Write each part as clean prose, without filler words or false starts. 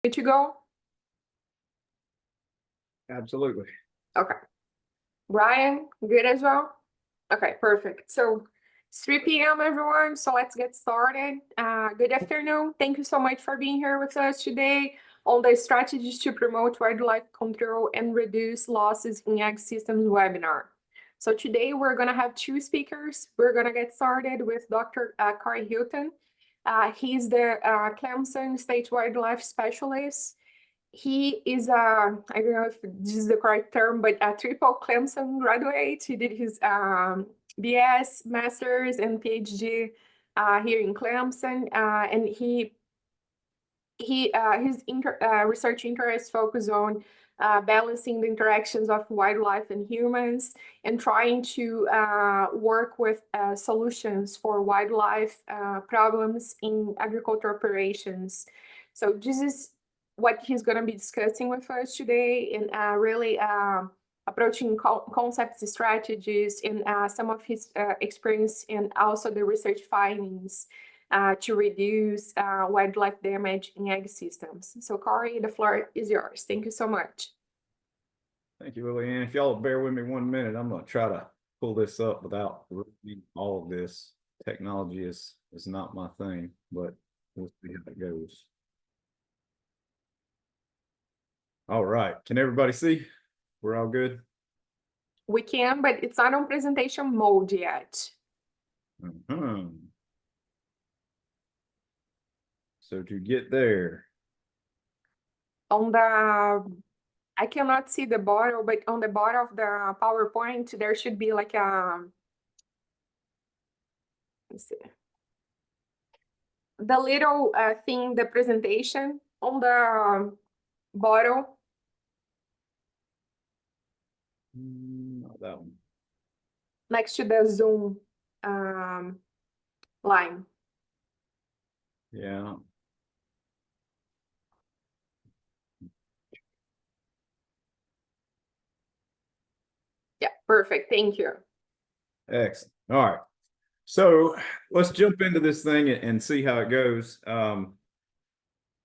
Good to go? Absolutely. Okay. Ryan, good as well? Okay, perfect. So it's 3 p.m. everyone, so let's get started. Good afternoon. Thank you so much for being here with us today on the strategies to promote wildlife control and reduce losses in ag systems webinar. So today we're gonna have two speakers. We're gonna get started with Dr. Cory Heaton. He's the Clemson State Wildlife Specialist. He is I don't know if this is the correct term, but a triple Clemson graduate. He did his BS, Master's, and PhD here in Clemson, and his research interests focus on balancing the interactions of wildlife and humans and trying to work with solutions for wildlife problems in agricultural operations. So this is what he's going to be discussing with us today, and really approaching concepts, strategies, and some of his experience and also the research findings to reduce wildlife damage in ag systems. So Cory, the floor is yours. Thank you so much. Thank you, Lillian. If y'all bear with me 1 minute, I'm going to try to pull this up without reading all of this. Technology is not my thing, but we'll see how it goes. All right. Can everybody see? We're all good? We can, but it's not on presentation mode yet. So to get there. On the, I cannot see the bottom, but on the bottom of the PowerPoint, there should be like a, let's see. The little thing, the presentation on the bottom. Not that one. Next to the Zoom line. Yeah. Yeah, perfect. Thank you. Excellent. All right. So let's jump into this thing and see how it goes. For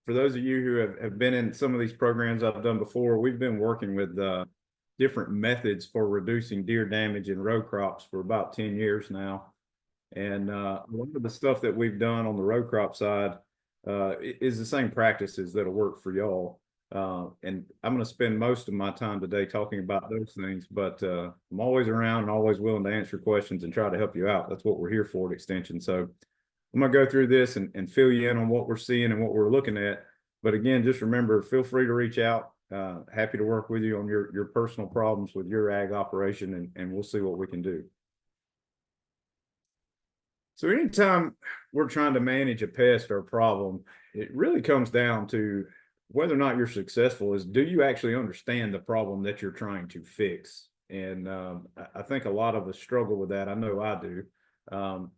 those of you who have been in some of these programs I've done before, we've been working with different methods for reducing deer damage in row crops for about 10 years now. And a lot of the stuff that we've done on the row crop side is the same practices that'll work for y'all. And I'm going to spend most of my time today talking about those things, but I'm always around and always willing to answer questions and try to help you out. That's what we're here for at Extension. So I'm going to go through this and fill you in on what we're seeing and what we're looking at. But again, just remember, feel free to reach out. Happy to work with you on your personal problems with your ag operation, and we'll see what we can do. So anytime we're trying to manage a pest or a problem, it really comes down to whether or not you're successful is, do you actually understand the problem that you're trying to fix? And I think a lot of us struggle with that. I know I do.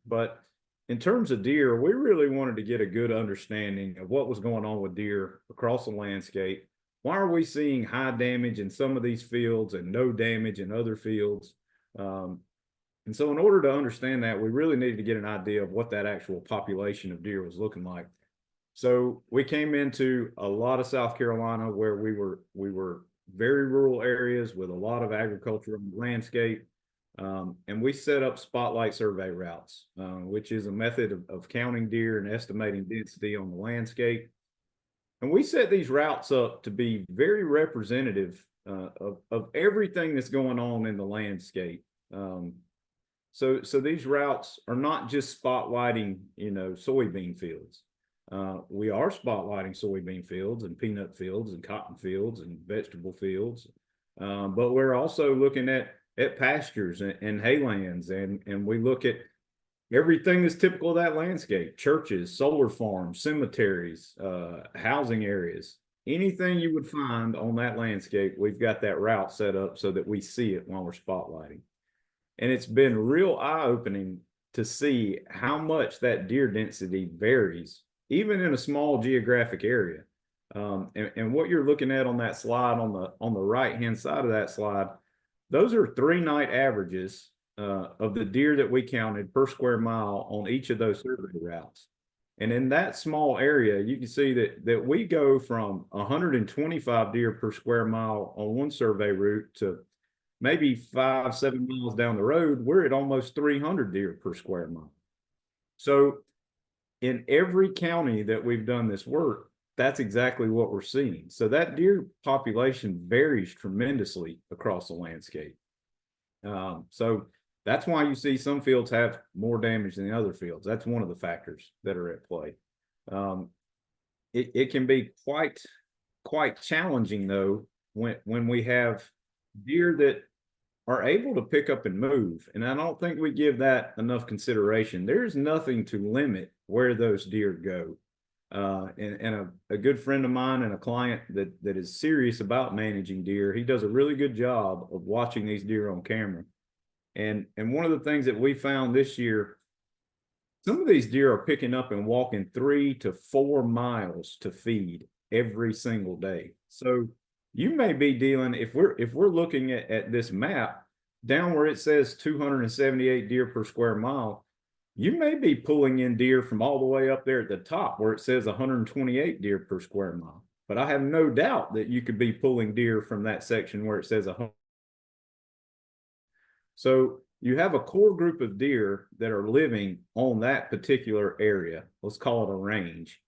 But in terms of deer, we really wanted to get a good understanding of what was going on with deer across the landscape. Why are we seeing high damage in some of these fields and no damage in other fields? And so in order to understand that, we really needed to get an idea of what that actual population of deer was looking like. So we came into a lot of South Carolina where we were very rural areas with a lot of agriculture on the landscape. And we set up spotlight survey routes, which is a method of counting deer and estimating density on the landscape. And we set these routes up to be very representative of everything that's going on in the landscape. So these routes are not just spotlighting, soybean fields. We are spotlighting soybean fields and peanut fields and cotton fields and vegetable fields. But we're also looking at pastures and haylands, and we look at everything that's typical of that landscape: churches, solar farms, cemeteries, housing areas. Anything you would find on that landscape, we've got that route set up so that we see it while we're spotlighting. And it's been real eye-opening to see how much that deer density varies, even in a small geographic area. And what you're looking at on that slide, on the right-hand side of that slide, those are 3-night averages of the deer that we counted per square mile on each of those survey routes. And in that small area, you can see that we go from 125 deer per square mile on one survey route to maybe 5, 7 miles down the road, we're at almost 300 deer per square mile. So in every county that we've done this work, that's exactly what we're seeing. So that deer population varies tremendously across the landscape. So that's why you see some fields have more damage than the other fields. That's one of the factors that are at play. It can be quite challenging though when we have deer that are able to pick up and move. And I don't think we give that enough consideration. There's nothing to limit where those deer go. And a good friend of mine and a client that is serious about managing deer, he does a really good job of watching these deer on camera. And one of the things that we found this year, some of these deer are picking up and walking 3 to 4 miles to feed every single day. So you may be dealing, if we're looking at this map down where it says 278 deer per square mile, you may be pulling in deer from all the way up there at the top where it says 128 deer per square mile. But I have no doubt that you could be pulling deer from that section where it says 100. So you have a core group of deer that are living on that particular area. Let's call it a range.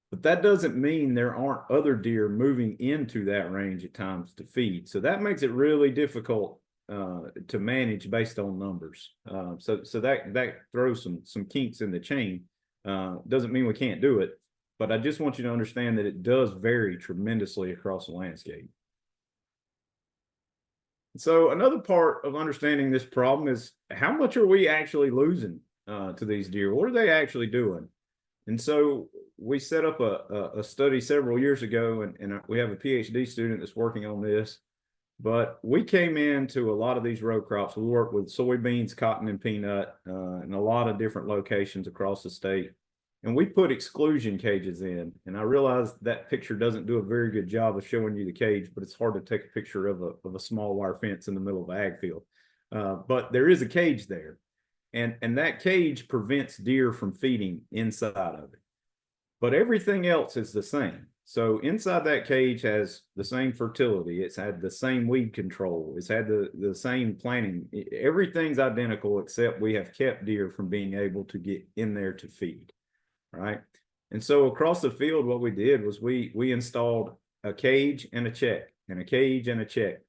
But that doesn't mean there aren't other deer moving into that range at times to feed. So that makes it really difficult to manage based on numbers. So that throws some kinks in the chain. Doesn't mean we can't do it, but I just want you to understand that it does vary tremendously across the landscape. So another part of understanding this problem is how much are we actually losing to these deer? What are they actually doing? And so we set up a study several years ago, and we have a PhD student that's working on this. But we came into a lot of these row crops. We work with soybeans, cotton, and peanut in a lot of different locations across the state. And we put exclusion cages in. And I realize that picture doesn't do a very good job of showing you the cage, but it's hard to take a picture of a small wire fence in the middle of an ag field. But there is a cage there. And that cage prevents deer from feeding inside of it. But everything else is the same. So inside that cage has the same fertility. It's had the same weed control. It's had the same planting. Everything's identical, except we have kept deer from being able to get in there to feed, right? And so across the field, what we did was we installed a cage and a check, and a cage and a check,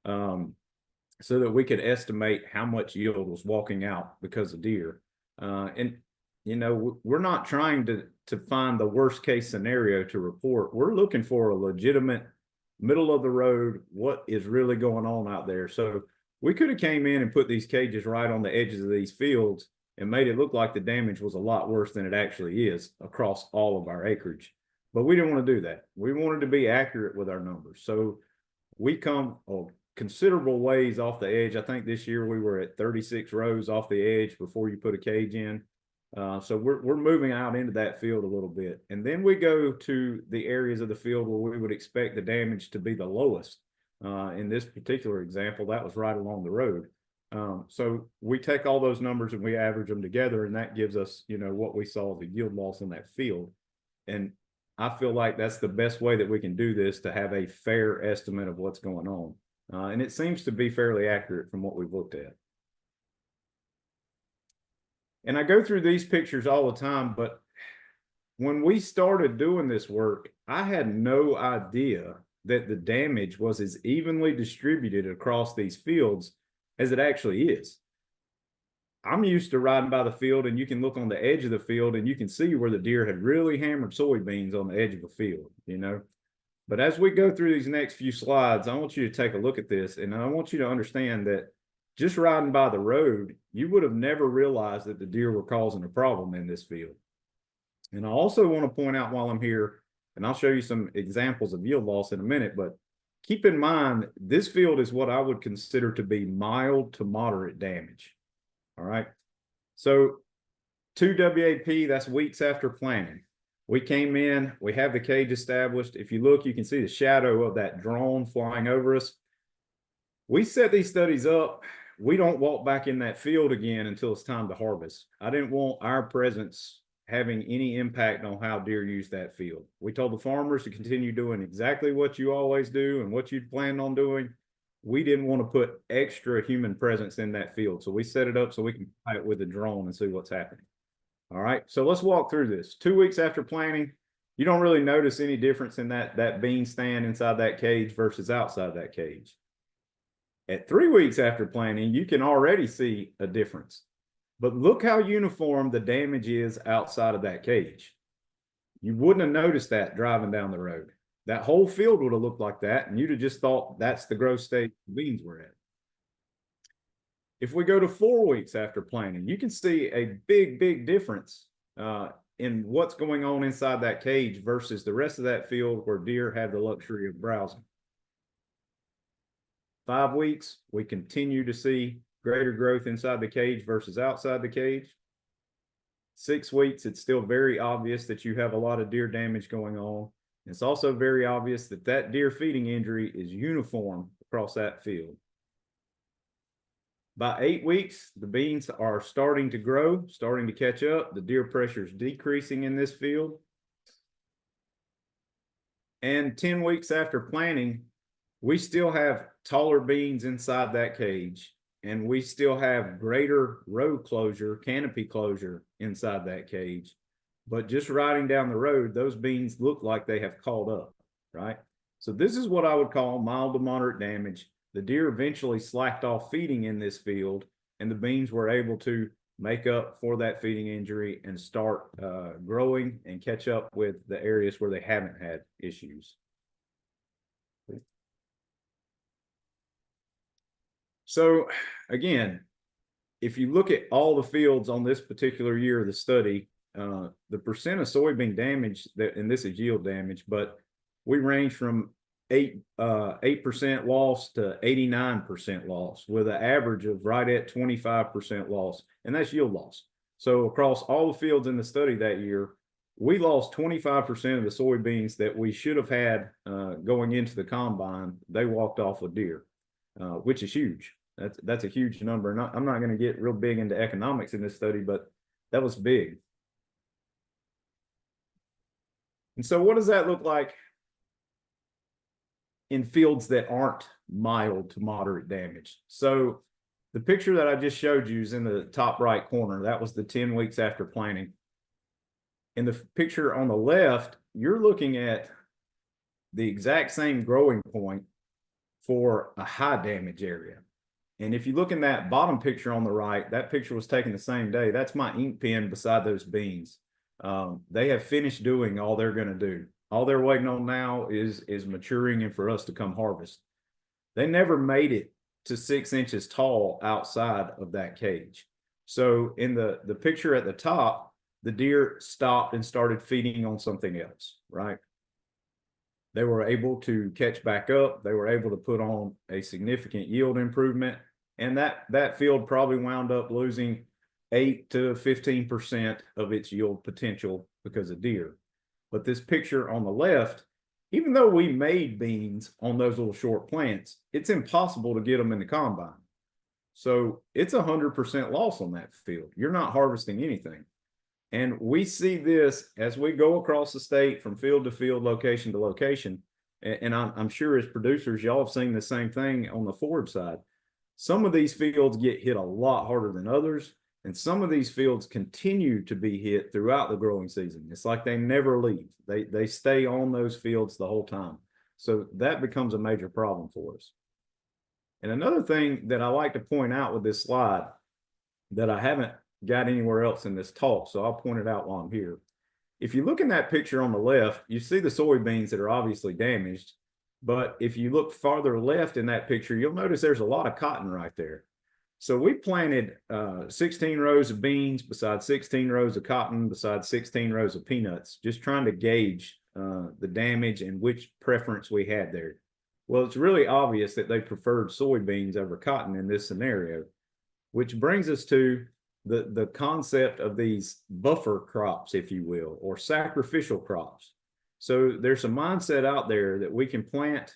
so that we could estimate how much yield was walking out because of deer. And you know, we're not trying to find the worst case scenario to report. We're looking for a legitimate middle of the road, what is really going on out there. So we could have came in and put these cages right on the edges of these fields and made it look like the damage was a lot worse than it actually is across all of our acreage. But we didn't want to do that. We wanted to be accurate with our numbers. So we come considerable ways off the edge. I think this year we were at 36 rows off the edge before you put a cage in. So we're moving out into that field a little bit. And then we go to the areas of the field where we would expect the damage to be the lowest. In this particular example, that was right along the road. So we take all those numbers and we average them together, and that gives us, you know, what we saw the yield loss in that field. And I feel like that's the best way that we can do this, to have a fair estimate of what's going on. And it seems to be fairly accurate from what we've looked at. And I go through these pictures all the time, but when we started doing this work, I had no idea that the damage was as evenly distributed across these fields as it actually is. I'm used to riding by the field, and you can look on the edge of the field and you can see where the deer had really hammered soybeans on the edge of the field, you know. But as we go through these next few slides, I want you to take a look at this, and I want you to understand that just riding by the road, you would have never realized that the deer were causing a problem in this field. And I also want to point out while I'm here, and I'll show you some examples of yield loss in a minute, but keep in mind, this field is what I would consider to be mild to moderate damage. All right. So 2 WAP, that's weeks after planting. We came in, we have the cage established. If you look, you can see the shadow of that drone flying over us. We set these studies up. We don't walk back in that field again until it's time to harvest. I didn't want our presence having any impact on how deer use that field. We told the farmers to continue doing exactly what you always do and what you'd planned on doing. We didn't want to put extra human presence in that field. So we set it up so we can fly it with a drone and see what's happening. All right, so let's walk through this. 2 weeks after planting, you don't really notice any difference in that bean stand inside that cage versus outside that cage. At 3 weeks after planting, you can already see a difference. But look how uniform the damage is outside of that cage. You wouldn't have noticed that driving down the road. That whole field would have looked like that, and you'd have just thought that's the growth stage the beans were at. If we go to 4 weeks after planting, you can see a big difference in what's going on inside that cage versus the rest of that field where deer have the luxury of browsing. 5 weeks, we continue to see greater growth inside the cage versus outside the cage. 6 weeks, it's still very obvious that you have a lot of deer damage going on. It's also very obvious that that deer feeding injury is uniform across that field. By 8 weeks, the beans are starting to grow, starting to catch up. The deer pressure is decreasing in this field. And 10 weeks after planting, we still have taller beans inside that cage, and we still have greater row closure, canopy closure inside that cage. But just riding down the road, those beans look like they have caught up, right? So this is what I would call mild to moderate damage. The deer eventually slacked off feeding in this field, and the beans were able to make up for that feeding injury and start growing and catch up with the areas where they haven't had issues. So again, if you look at all the fields on this particular year of the study, the percent of soybean damage and this is yield damage, but we range from 8% loss to 89% loss with an average of right at 25% loss, and that's yield loss. So across all the fields in the study that year, we lost 25% of the soybeans that we should have had going into the combine. They walked off with deer, which is huge. That's a huge number. I'm not going to get real big into economics in this study, but that was big. And so what does that look like in fields that aren't mild to moderate damage? So the picture that I just showed you is in the top right corner. That was the 10 weeks after planting. In the picture on the left, you're looking at the exact same growing point for a high damage area. And if you look in that bottom picture on the right, that picture was taken the same day. That's my ink pen beside those beans. They have finished doing all they're going to do. All they're waiting on now is maturing and for us to come harvest. They never made it to 6 inches tall outside of that cage. So in the picture at the top, the deer stopped and started feeding on something else, right? They were able to catch back up. They were able to put on a significant yield improvement. And that field probably wound up losing 8 to 15% of its yield potential because of deer. But this picture on the left, even though we made beans on those little short plants, it's impossible to get them in the combine. So it's 100% loss on that field. You're not harvesting anything. And we see this as we go across the state from field to field, location to location. And I'm sure as producers, y'all have seen the same thing on the forage side. Some of these fields get hit a lot harder than others. And some of these fields continue to be hit throughout the growing season. It's like they never leave. They stay on those fields the whole time. So that becomes a major problem for us. And another thing that I like to point out with this slide that I haven't got anywhere else in this talk, so I'll point it out while I'm here. If you look in that picture on the left, you see the soybeans that are obviously damaged. But if you look farther left in that picture, you'll notice there's a lot of cotton right there. So we planted 16 rows of beans beside 16 rows of cotton beside 16 rows of peanuts, just trying to gauge the damage and which preference we had there. Well, it's really obvious that they preferred soybeans over cotton in this scenario, which brings us to the concept of these buffer crops, if you will, or sacrificial crops. So there's a mindset out there that we can plant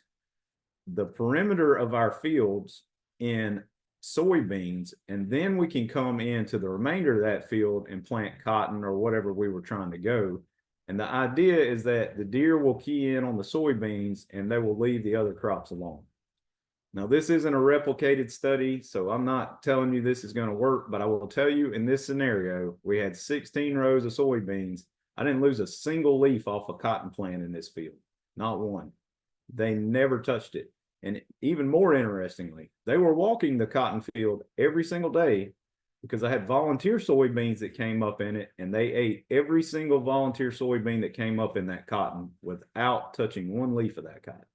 the perimeter of our fields in soybeans, and then we can come into the remainder of that field and plant cotton or whatever we were trying to go. And the idea is that the deer will key in on the soybeans and they will leave the other crops alone. Now, this isn't a replicated study, so I'm not telling you this is going to work, but I will tell you in this scenario, we had 16 rows of soybeans. I didn't lose a single leaf off a cotton plant in this field, not one. They never touched it. And even more interestingly, they were walking the cotton field every single day because I had volunteer soybeans that came up in it, and they ate every single volunteer soybean that came up in that cotton without touching one leaf of that cotton.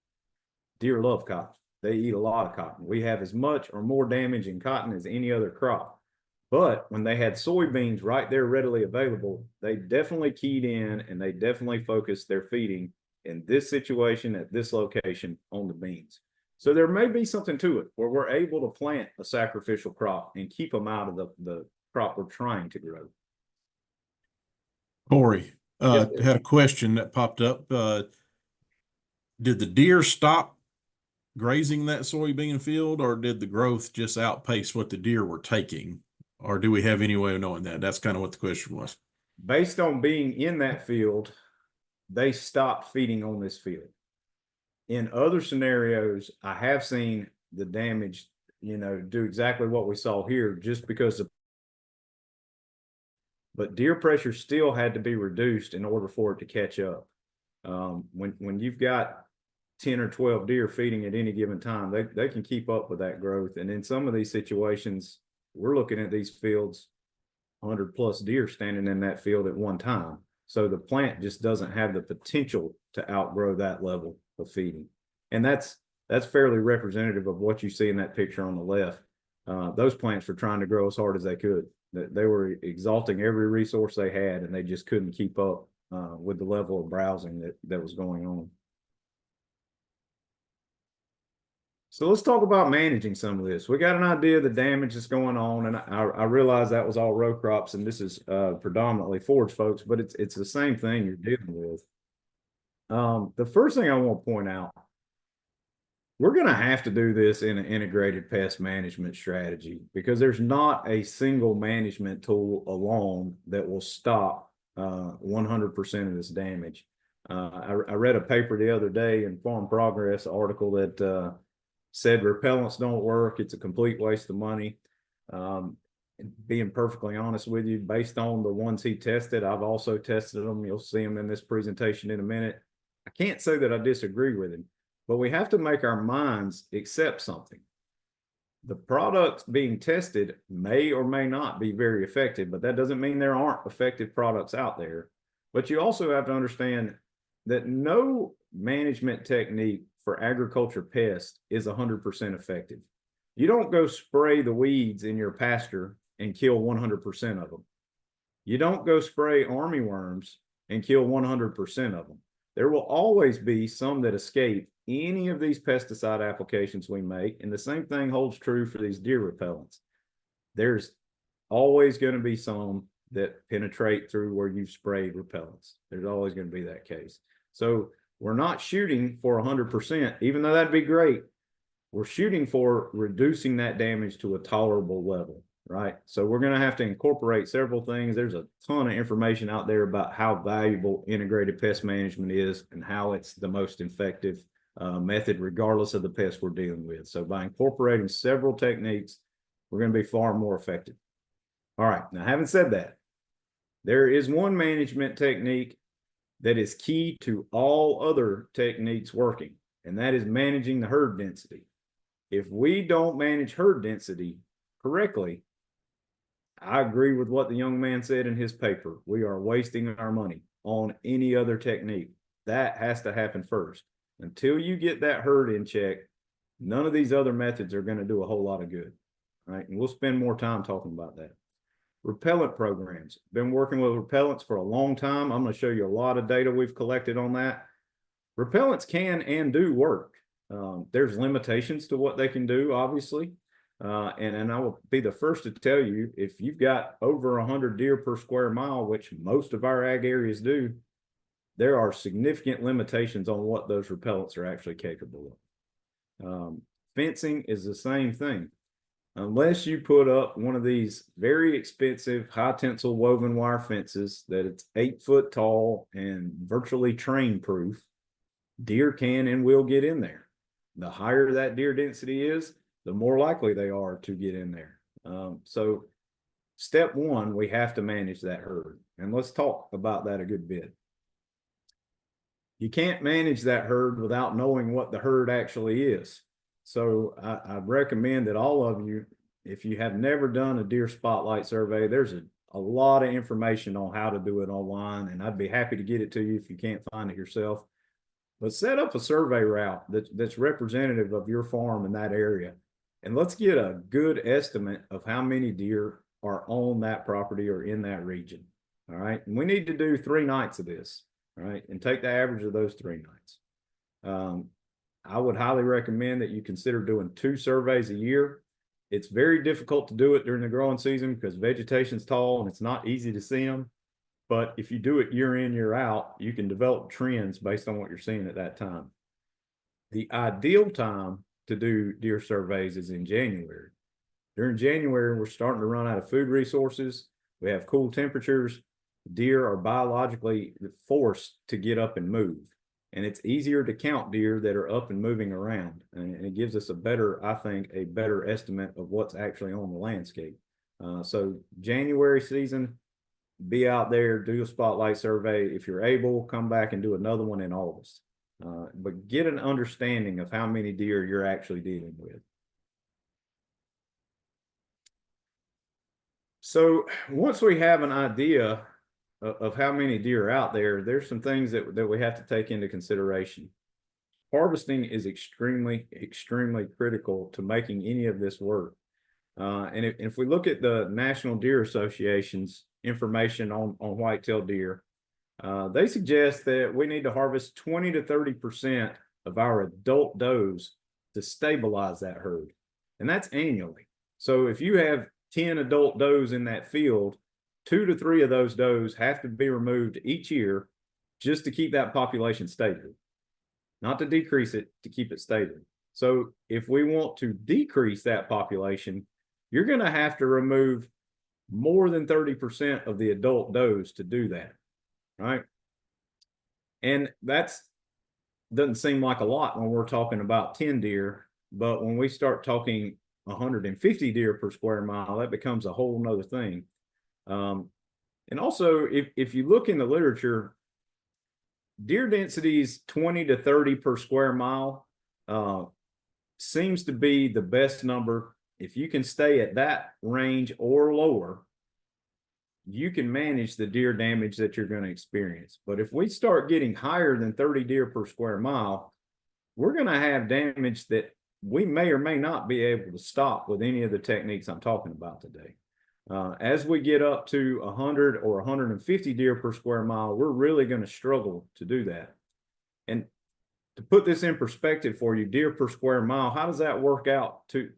Deer love cotton. They eat a lot of cotton. We have as much or more damage in cotton as any other crop. But when they had soybeans right there readily available, they definitely keyed in and they definitely focused their feeding in this situation at this location on the beans. So there may be something to it where we're able to plant a sacrificial crop and keep them out of the crop we're trying to grow. Cory, Yes, had a question that popped up. Did the deer stop grazing that soybean field, or did the growth just outpace what the deer were taking? Or do we have any way of knowing that? That's kind of what the question was. Based on being in that field, they stopped feeding on this field. In other scenarios, I have seen the damage, do exactly what we saw here just because of, but deer pressure still had to be reduced in order for it to catch up. When you've got 10 or 12 deer feeding at any given time, they can keep up with that growth. And in some of these situations, we're looking at these fields, 100 plus deer standing in that field at one time. So the plant just doesn't have the potential to outgrow that level of feeding. And that's fairly representative of what you see in that picture on the left. Those plants were trying to grow as hard as they could. They were exhausting every resource they had, and they just couldn't keep up with the level of browsing that was going on. So let's talk about managing some of this. We got an idea of the damage that's going on, and I realize that was all row crops, and this is predominantly forage folks, but it's the same thing you're dealing with. The first thing I want to point out, we're going to have to do this in an integrated pest management strategy because there's not a single management tool alone that will stop 100% of this damage. I read a paper the other day in Farm Progress, an article that said repellents don't work. It's a complete waste of money. Being perfectly honest with you, based on the ones he tested, I've also tested them. You'll see them in this presentation in a minute. I can't say that I disagree with him, but we have to make our minds accept something. The products being tested may or may not be very effective, but that doesn't mean there aren't effective products out there. But you also have to understand that no management technique for agriculture pests is 100% effective. You don't go spray the weeds in your pasture and kill 100% of them. You don't go spray armyworms and kill 100% of them. There will always be some that escape any of these pesticide applications we make, and the same thing holds true for these deer repellents. There's always going to be some that penetrate through where you've sprayed repellents. There's always going to be that case. So we're not shooting for 100%, even though that'd be great. We're shooting for reducing that damage to a tolerable level, right? So we're going to have to incorporate several things. There's a ton of information out there about how valuable integrated pest management is and how it's the most effective method, regardless of the pest we're dealing with. So by incorporating several techniques, we're going to be far more effective. All right. Now, having said that, there is one management technique that is key to all other techniques working, and that is managing the herd density. If we don't manage herd density correctly, I agree with what the young man said in his paper. We are wasting our money on any other technique. That has to happen first. Until you get that herd in check, none of these other methods are going to do a whole lot of good, right? And we'll spend more time talking about that. Repellent programs. Been working with repellents for a long time. I'm going to show you a lot of data we've collected on that. Repellents can and do work. There's limitations to what they can do, obviously. And I will be the first to tell you, if you've got over 100 deer per square mile, which most of our ag areas do, there are significant limitations on what those repellents are actually capable of. Fencing is the same thing. unless you put up one of these very expensive high tensile woven wire fences that it's 8 foot tall and virtually train proof, deer can and will get in there. The higher that deer density is, the more likely they are to get in there. So step one, we have to manage that herd. And let's talk about that a good bit. You can't manage that herd without knowing what the herd actually is. So I recommend that all of you, if you have never done a deer spotlight survey, there's a lot of information on how to do it online, and I'd be happy to get it to you if you can't find it yourself. But set up a survey route that's representative of your farm in that area. And let's get a good estimate of how many deer are on that property or in that region. All right. And we need to do 3 nights of this. All right. And take the average of those 3 nights. I would highly recommend that you consider doing 2 surveys a year. It's very difficult to do it during the growing season because vegetation's tall and it's not easy to see them. But if you do it year in, year out, you can develop trends based on what you're seeing at that time. The ideal time to do deer surveys is in January. During January, we're starting to run out of food resources. We have cool temperatures. Deer are biologically forced to get up and move. And it's easier to count deer that are up and moving around. And it gives us a better, I think, a better estimate of what's actually on the landscape. So January season, be out there, do a spotlight survey. If you're able, come back and do another one in August. But get an understanding of how many deer you're actually dealing with. So once we have an idea of how many deer are out there, there's some things that we have to take into consideration. Harvesting is extremely, extremely critical to making any of this work. And if we look at the National Deer Association's information on white-tailed deer, they suggest that we need to harvest 20 to 30% of our adult does to stabilize that herd. And that's annually. So if you have 10 adult does in that field, 2 to 3 of those does have to be removed each year just to keep that population stable. Not to decrease it, to keep it stable. So if we want to decrease that population, you're going to have to remove more than 30% of the adult does to do that, right? And that's doesn't seem like a lot when we're talking about 10 deer, but when we start talking 150 deer per square mile, that becomes a whole nother thing. And also, if you look in the literature, deer densities 20 to 30 per square mile seems to be the best number. If you can stay at that range or lower, you can manage the deer damage that you're going to experience. But if we start getting higher than 30 deer per square mile, we're going to have damage that we may or may not be able to stop with any of the techniques I'm talking about today. As we get up to 100 or 150 deer per square mile, we're really going to struggle to do that. And to put this in perspective for you, deer per square mile, how does that work out to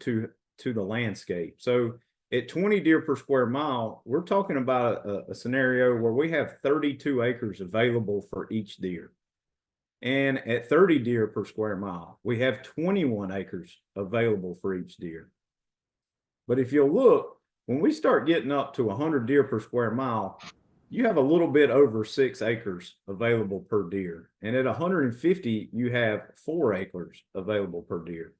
the landscape? So at 20 deer per square mile, we're talking about a scenario where we have 32 acres available for each deer. And at 30 deer per square mile, we have 21 acres available for each deer. But if you'll look, when we start getting up to 100 deer per square mile, you have a little bit over 6 acres available per deer. And at 150, you have 4 acres available per deer.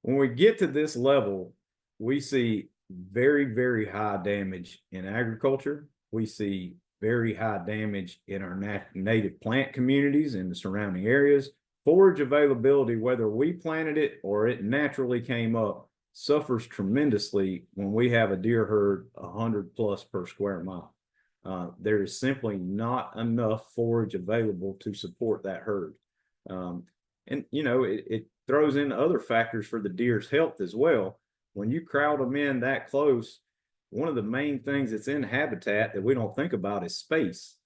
When we get to this level, we see very, very high damage in agriculture. We see very high damage in our native plant communities in the surrounding areas. Forage availability, whether we planted it or it naturally came up, suffers tremendously when we have a deer herd 100 plus per square mile. There is simply not enough forage available to support that herd. And, you know, it throws in other factors for the deer's health as well. When you crowd them in that close, one of the main things that's in habitat that we don't think about is space.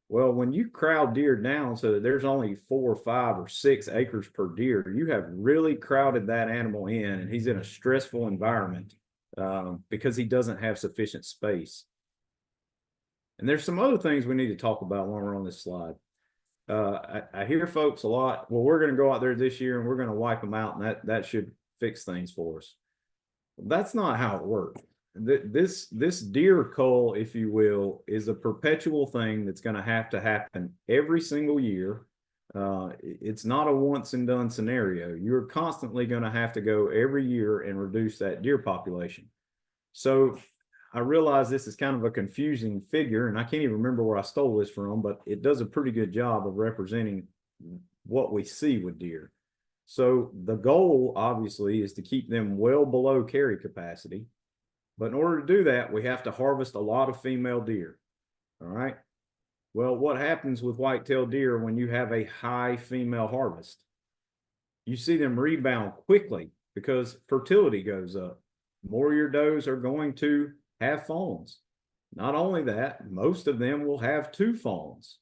Well, when you crowd deer down so that there's only 4 or 5 or 6 acres per deer, you have really crowded that animal in, and he's in a stressful environment because he doesn't have sufficient space. And there's some other things we need to talk about while we're on this slide. I hear folks a lot, well, we're going to go out there this year and we're going to wipe them out, and that should fix things for us. That's not how it works. This deer cull, if you will, is a perpetual thing that's going to happen every single year. It's not a once and done scenario. You're constantly going to have to go every year and reduce that deer population. So I realize this is kind of a confusing figure, and I can't even remember where I stole this from, but it does a pretty good job of representing what we see with deer. So the goal, obviously, is to keep them well below carry capacity. But in order to do that, we have to harvest a lot of female deer. All right. Well, what happens with white-tailed deer when you have a high female harvest? You see them rebound quickly because fertility goes up. More of your does are going to have fawns. Not only that, most of them will have 2 fawns.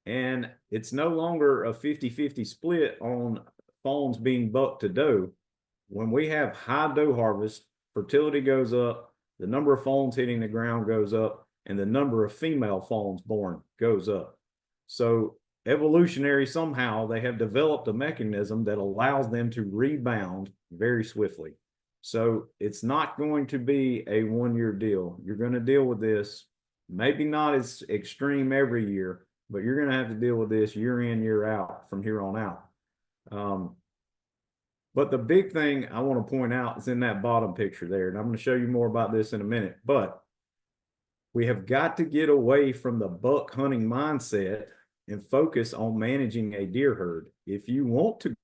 And it's no longer a 50-50 split on fawns being buck to doe. When we have high doe harvest, fertility goes up, the number of fawns hitting the ground goes up, and the number of female fawns born goes up. So evolutionary, somehow they have developed a mechanism that allows them to rebound very swiftly. So it's not going to be a one-year deal. You're going to deal with this, maybe not as extreme every year, but you're going to have to deal with this year in, year out from here on out. But the big thing I want to point out is in that bottom picture there, and I'm going to show you more about this in a minute, but we have got to get away from the buck hunting mindset and focus on managing a deer herd. If you want to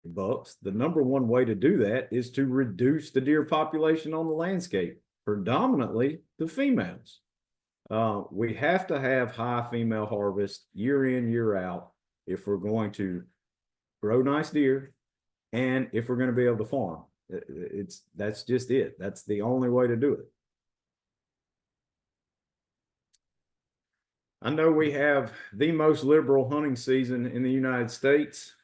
bucks, the number one way to do that is to reduce the deer population on the landscape, predominantly the females. We have to have high female harvest year in, year out if we're going to grow nice deer and if we're going to be able to farm. That's just it. That's the only way to do it. I know we have the most liberal hunting season in the United States.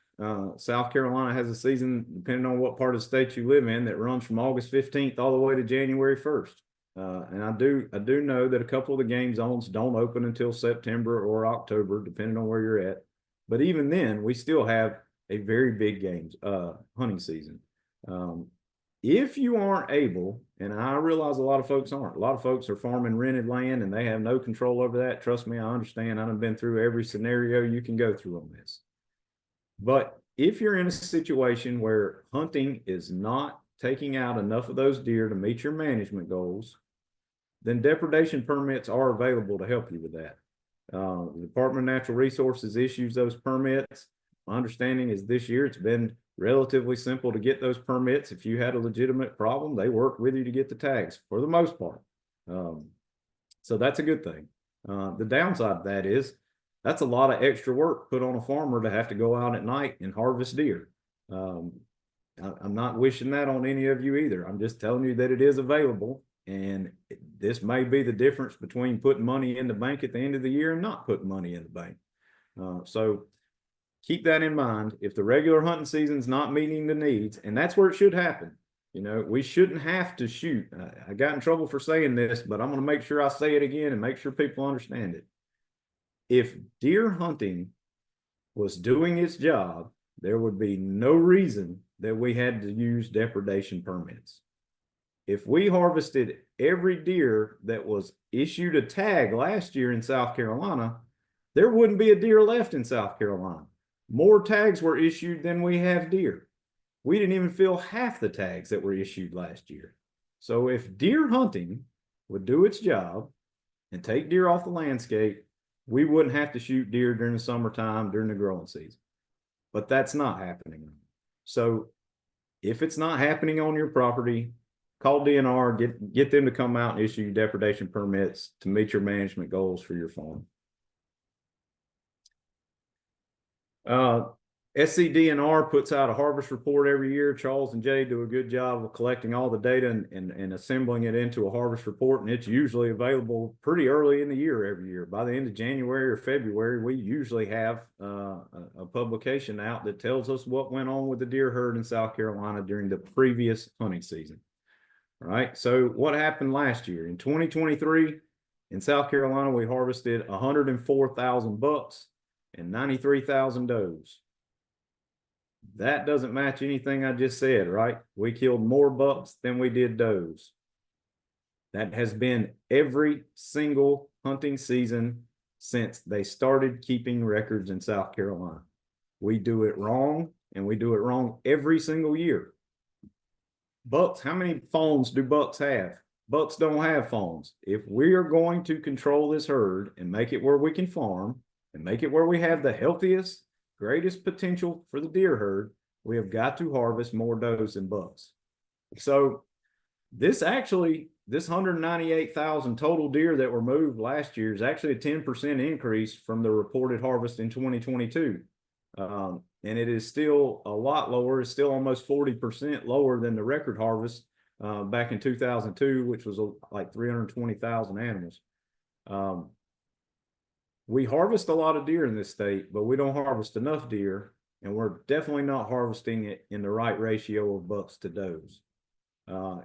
South Carolina has a season, depending on what part of the state you live in, that runs from August 15th all the way to January 1st. And I do know that a couple of the game zones don't open until September or October, depending on where you're at. But even then, we still have a very big hunting season. If you aren't able, and I realize a lot of folks aren't, a lot of folks are farming rented land and they have no control over that. Trust me, I understand. I've been through every scenario you can go through on this. But if you're in a situation where hunting is not taking out enough of those deer to meet your management goals, then depredation permits are available to help you with that. The Department of Natural Resources issues those permits. My understanding is this year it's been relatively simple to get those permits. If you had a legitimate problem, they work with you to get the tags for the most part. So that's a good thing. The downside of that is that's a lot of extra work put on a farmer to have to go out at night and harvest deer. I'm not wishing that on any of you either. I'm just telling you that it is available, and this may be the difference between putting money in the bank at the end of the year and not putting money in the bank. So keep that in mind. If the regular hunting season's not meeting the needs, and that's where it should happen. You know, we shouldn't have to shoot. I got in trouble for saying this, but I'm going to make sure I say it again and make sure people understand it. If deer hunting was doing its job, there would be no reason that we had to use depredation permits. If we harvested every deer that was issued a tag last year in South Carolina, there wouldn't be a deer left in South Carolina. More tags were issued than we have deer. We didn't even fill half the tags that were issued last year. So if deer hunting would do its job and take deer off the landscape, we wouldn't have to shoot deer during the summertime, during the growing season. But that's not happening. So if it's not happening on your property, call DNR, get them to come out and issue you depredation permits to meet your management goals for your farm. SCDNR puts out a harvest report every year. Charles and Jay do a good job of collecting all the data and assembling it into a harvest report, and it's usually available pretty early in the year every year. By the end of January or February, we usually have a publication out that tells us what went on with the deer herd in South Carolina during the previous hunting season. All right, so what happened last year? In 2023, in South Carolina, we harvested 104,000 bucks and 93,000 does. That doesn't match anything I just said, right? We killed more bucks than we did does. That has been every single hunting season since they started keeping records in South Carolina. We do it wrong, and we do it wrong every single year. Bucks, how many fawns do bucks have? Bucks don't have fawns. If we are going to control this herd and make it where we can farm and make it where we have the healthiest, greatest potential for the deer herd, we have got to harvest more does than bucks. So this 198,000 total deer that were moved last year is actually a 10% increase from the reported harvest in 2022. And it is still a lot lower. It's still almost 40% lower than the record harvest back in 2002, which was like 320,000 animals. We harvest a lot of deer in this state, but we don't harvest enough deer, and we're definitely not harvesting it in the right ratio of bucks to does.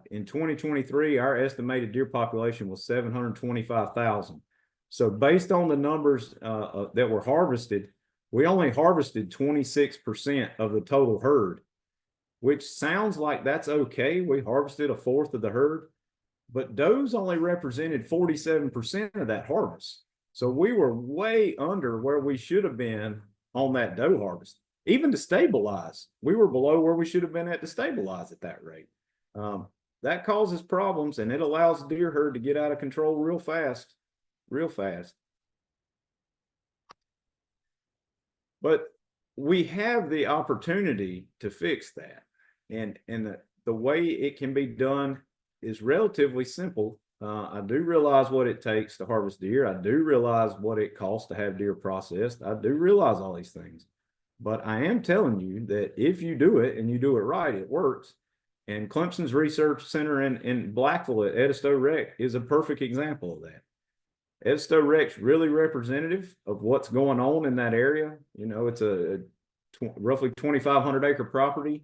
In 2023, our estimated deer population was 725,000. So based on the numbers that were harvested, we only harvested 26% of the total herd, which sounds like that's okay. We harvested a fourth of the herd, but does only represented 47% of that harvest. So we were way under where we should have been on that doe harvest. Even to stabilize, we were below where we should have been at to stabilize at that rate. That causes problems, and it allows the deer herd to get out of control real fast. But we have the opportunity to fix that. And the way it can be done is relatively simple. I do realize what it takes to harvest deer. I do realize what it costs to have deer processed. I do realize all these things. But I am telling you that if you do it and you do it right, it works. And Clemson's Research Center in Blackville at Edisto Rec is a perfect example of that. Edisto Rec's really representative of what's going on in that area. You know, it's a roughly 2,500 acre property.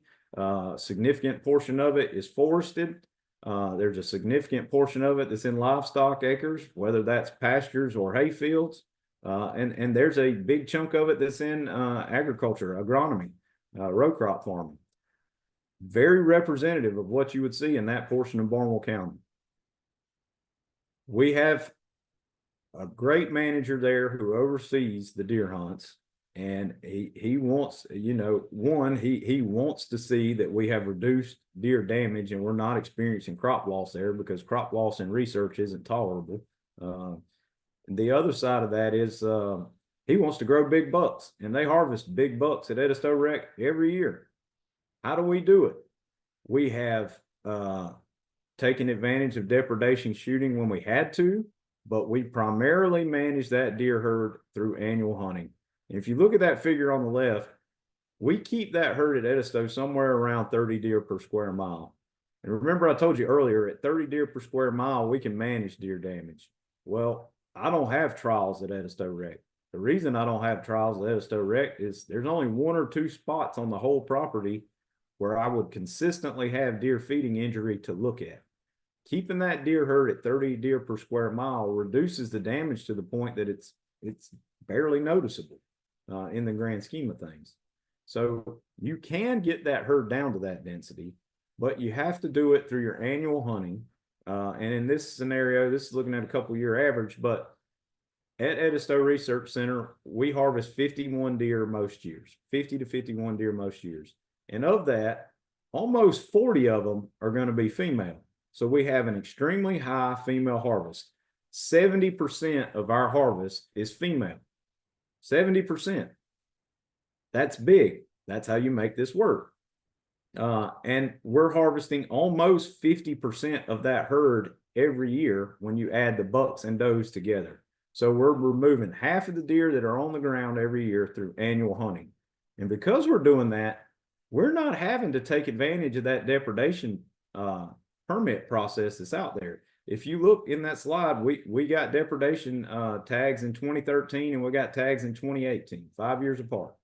Significant portion of it is forested. There's a significant portion of it that's in livestock acres, whether that's pastures or hay fields. And there's a big chunk of it that's in agriculture, agronomy, row crop farming. Very representative of what you would see in that portion of Barnwell County. We have a great manager there who oversees the deer hunts, and he wants, you know, he wants to see that we have reduced deer damage and we're not experiencing crop loss there, because crop loss in research isn't tolerable. The other side of that is he wants to grow big bucks, and they harvest big bucks at Edisto Rec every year. How do we do it? We have taken advantage of depredation shooting when we had to, but we primarily manage that deer herd through annual hunting. And if you look at that figure on the left, we keep that herd at Edisto somewhere around 30 deer per square mile. And remember, I told you earlier, at 30 deer per square mile, we can manage deer damage. Well, I don't have trials at Edisto Rec. The reason I don't have trials at Edisto Rec is there's only 1 or 2 spots on the whole property where I would consistently have deer feeding injury to look at. Keeping that deer herd at 30 deer per square mile reduces the damage to the point that it's barely noticeable in the grand scheme of things. So you can get that herd down to that density, but you have to do it through your annual hunting. And in this scenario, this is looking at a couple-year average, but at Edisto Research Center, we harvest 51 deer most years, 50 to 51 deer most years. And of that, almost 40 of them are going to be female. So we have an extremely high female harvest. 70% of our harvest is female. 70%. That's big. That's how you make this work. And we're harvesting almost 50% of that herd every year when you add the bucks and does together. So we're removing half of the deer that are on the ground every year through annual hunting. And because we're doing that, we're not having to take advantage of that depredation permit process that's out there. If you look in that slide, we got depredation tags in 2013 and we got tags in 2018, 5 years apart.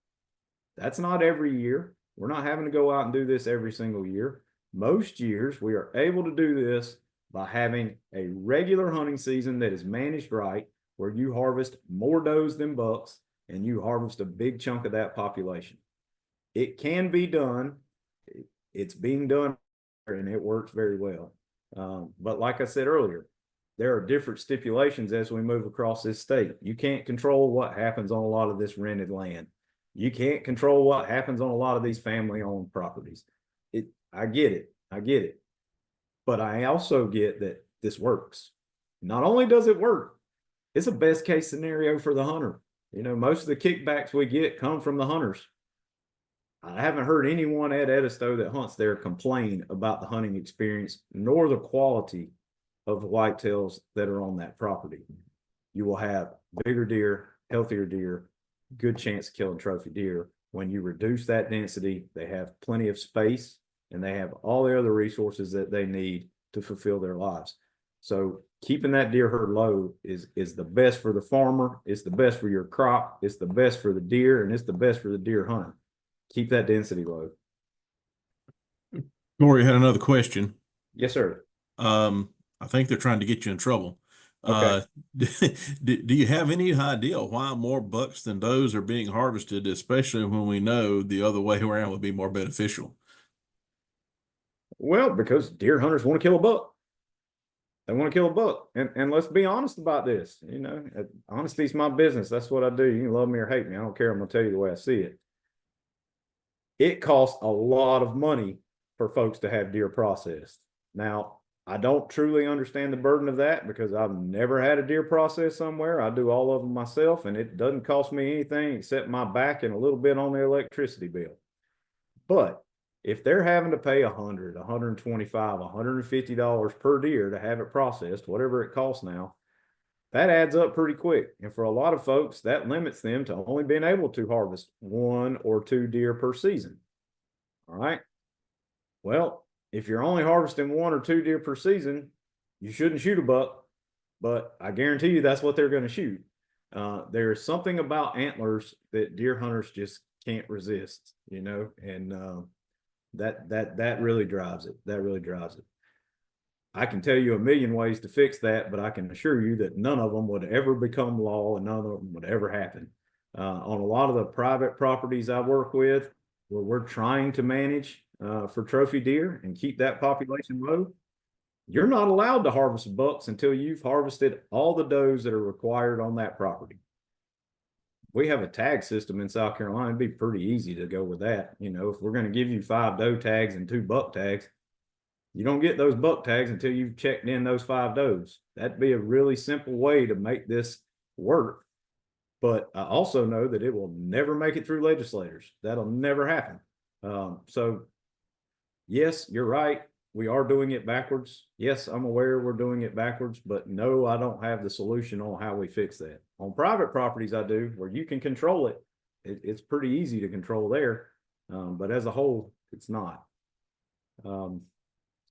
That's not every year. We're not having to go out and do this every single year. Most years we are able to do this by having a regular hunting season that is managed right, where you harvest more does than bucks and you harvest a big chunk of that population. It can be done. It's being done and it works very well. But like I said earlier, there are different stipulations as we move across this state. You can't control what happens on a lot of this rented land. You can't control what happens on a lot of these family-owned properties. I get it. I get it. But I also get that this works. Not only does it work, it's a best case scenario for the hunter. You know, most of the kickbacks we get come from the hunters. I haven't heard anyone at Edisto that hunts there complain about the hunting experience nor the quality of the whitetails that are on that property. You will have bigger deer, healthier deer, good chance of killing trophy deer. When you reduce that density, they have plenty of space and they have all the other resources that they need to fulfill their lives. So keeping that deer herd low is the best for the farmer. It's the best for your crop. It's the best for the deer, and it's the best for the deer hunter. Keep that density low. Cory had another question. Yes, sir. I think they're trying to get you in trouble. Okay. Do you have any idea why more bucks than does are being harvested, especially when we know the other way around would be more beneficial? Well, because deer hunters want to kill a buck. They want to kill a buck. And let's be honest about this. You know, honesty is my business. That's what I do. You can love me or hate me. I don't care. I'm going to tell you the way I see it. It costs a lot of money for folks to have deer processed. Now, I don't truly understand the burden of that because I've never had a deer process somewhere. I do all of them myself, and it doesn't cost me anything except my back and a little bit on the electricity bill. But if they're having to pay $100, $125, $150 per deer to have it processed, whatever it costs now, that adds up pretty quick. And for a lot of folks, that limits them to only being able to harvest 1 or 2 deer per season. All right. Well, if you're only harvesting 1 or 2 deer per season, you shouldn't shoot a buck, but I guarantee you that's what they're going to shoot. There's something about antlers that deer hunters just can't resist, you know, and that really drives it. That really drives it. I can tell you a million ways to fix that, but I can assure you that none of them would ever become law and none of them would ever happen. On a lot of the private properties I work with, where we're trying to manage for trophy deer and keep that population low, you're not allowed to harvest bucks until you've harvested all the does that are required on that property. We have a tag system in South Carolina. It'd be pretty easy to go with that. You know, if we're going to give you 5 doe tags and 2 buck tags, you don't get those buck tags until you've checked in those 5 does. That'd be a really simple way to make this work. But I also know that it will never make it through legislators. That'll never happen. So yes, you're right. We are doing it backwards. Yes, I'm aware we're doing it backwards, but no, I don't have the solution on how we fix that. On private properties, I do, where you can control it. It's pretty easy to control there. But as a whole, it's not.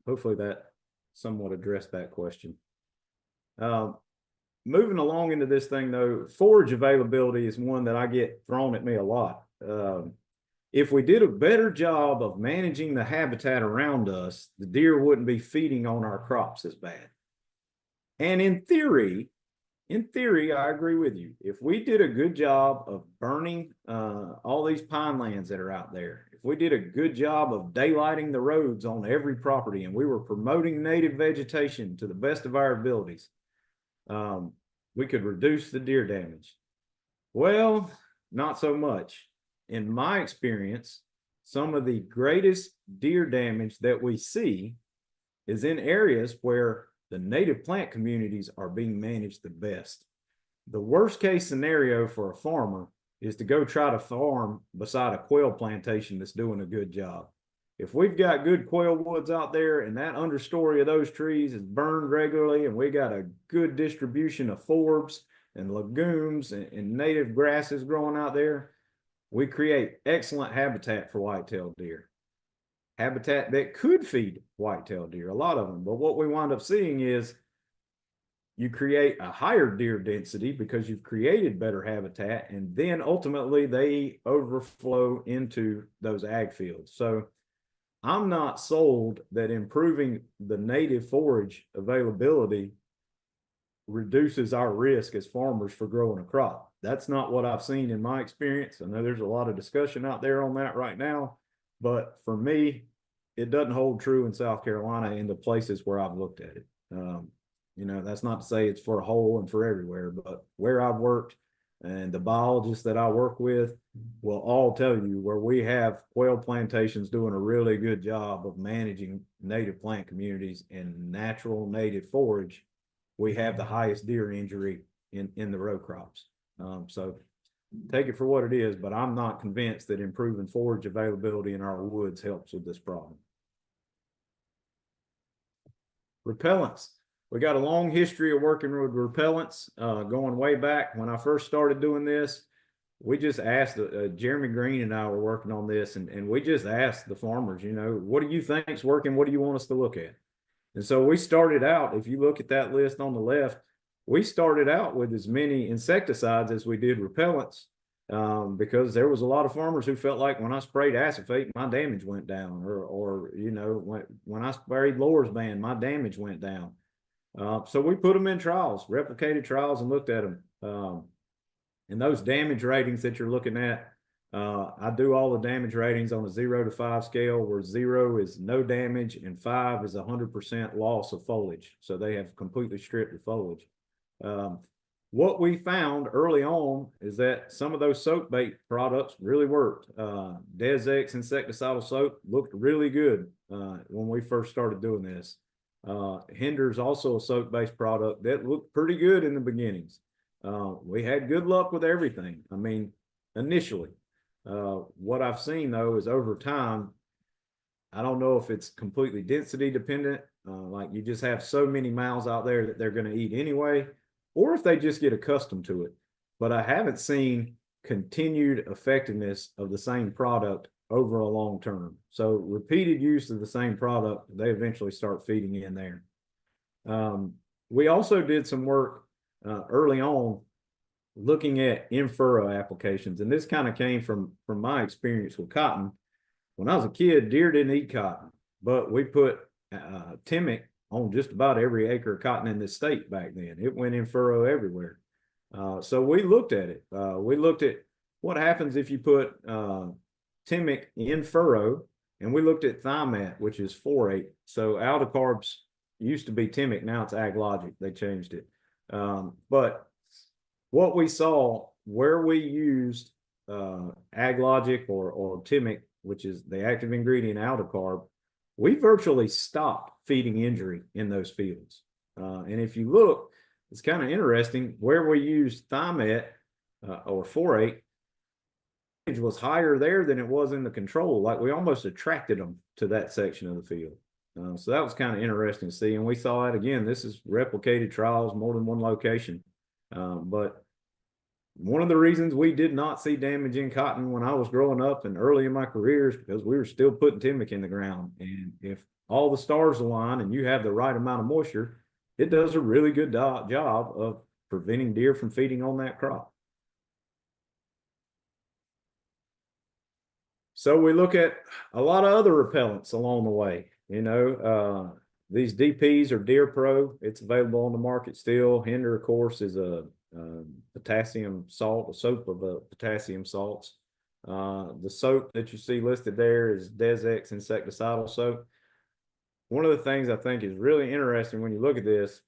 Hopefully that somewhat addressed that question. Moving along into this thing though, forage availability is one that I get thrown at me a lot. If we did a better job of managing the habitat around us, the deer wouldn't be feeding on our crops as bad. And in theory, I agree with you. If we did a good job of burning all these pine lands that are out there, if we did a good job of daylighting the roads on every property and we were promoting native vegetation to the best of our abilities, we could reduce the deer damage. Well, not so much. In my experience, some of the greatest deer damage that we see is in areas where the native plant communities are being managed the best. The worst case scenario for a farmer is to go try to farm beside a quail plantation that's doing a good job. If we've got good quail woods out there and that understory of those trees is burned regularly and we got a good distribution of forbs and legumes and native grasses growing out there, we create excellent habitat for white-tailed deer. Habitat that could feed white-tailed deer, a lot of them. But what we wind up seeing is you create a higher deer density because you've created better habitat, and then ultimately they overflow into those ag fields. So I'm not sold that improving the native forage availability reduces our risk as farmers for growing a crop. That's not what I've seen in my experience. I know there's a lot of discussion out there on that right now, but for me, it doesn't hold true in South Carolina in the places where I've looked at it. You know, that's not to say it's for a whole and for everywhere, but where I've worked and the biologists that I work with will all tell you where we have quail plantations doing a really good job of managing native plant communities and natural native forage, we have the highest deer injury in the row crops. So take it for what it is, but I'm not convinced that improving forage availability in our woods helps with this problem. Repellents. We got a long history of working with repellents, going way back. When I first started doing this, we just asked, Jeremy Green and I were working on this, and we just asked the farmers, you know, what do you think's working? What do you want us to look at? And so we started out, if you look at that list on the left, we started out with as many insecticides as we did repellents, because there was a lot of farmers who felt like when I sprayed acephate, my damage went down, or you know, when I sprayed Lore's Band, my damage went down. So we put them in trials, replicated trials, and looked at them. And those damage ratings that you're looking at, I do all the damage ratings on a 0 to 5 scale, where 0 is no damage and 5 is 100% loss of foliage. So they have completely stripped the foliage. What we found early on is that some of those soap bait products really worked. Des-Ex insecticidal soap looked really good when we first started doing this. Hinder's also a soap-based product that looked pretty good in the beginnings. We had good luck with everything. I mean, initially. What I've seen though is over time, I don't know if it's completely density dependent, like you just have so many mouths out there that they're going to eat anyway, or if they just get accustomed to it. But I haven't seen continued effectiveness of the same product over a long term. So repeated use of the same product, they eventually start feeding in there. We also did some work early on looking in furrow applications. And this kind of came from my experience with cotton. When I was a kid, deer didn't eat cotton, but we put Timic on just about every acre of cotton in this state back then. It went in furrow everywhere. So we looked at it. We looked at what happens if you put Timic in furrow, and we looked at Thimet, which is Forage. So Aldacarbs used to be Timic, now it's AgLogic. They changed it. But what we saw where we used AgLogic or Timic, which is the active ingredient Aldacarb, we virtually stopped feeding injury in those fields. And if you look, it's kind of interesting where we used Thimet or Forage, it was higher there than it was in the control. Like we almost attracted them to that section of the field. So that was kind of interesting to see. And we saw it again. This is replicated trials, more than one location. But one of the reasons we did not see damage in cotton when I was growing up and early in my career is because we were still putting Timic in the ground. And if all the stars align and you have the right amount of moisture, it does a really good job of preventing deer from feeding on that crop. So we look at a lot of other repellents along the way. You know, these DPs are Deer Pro. It's available on the market still. Hinder, of course, is a potassium salt, a soap of potassium salts. The soap that you see listed there is Des-Ex insecticidal soap. One of the things I think is really interesting when you look at this,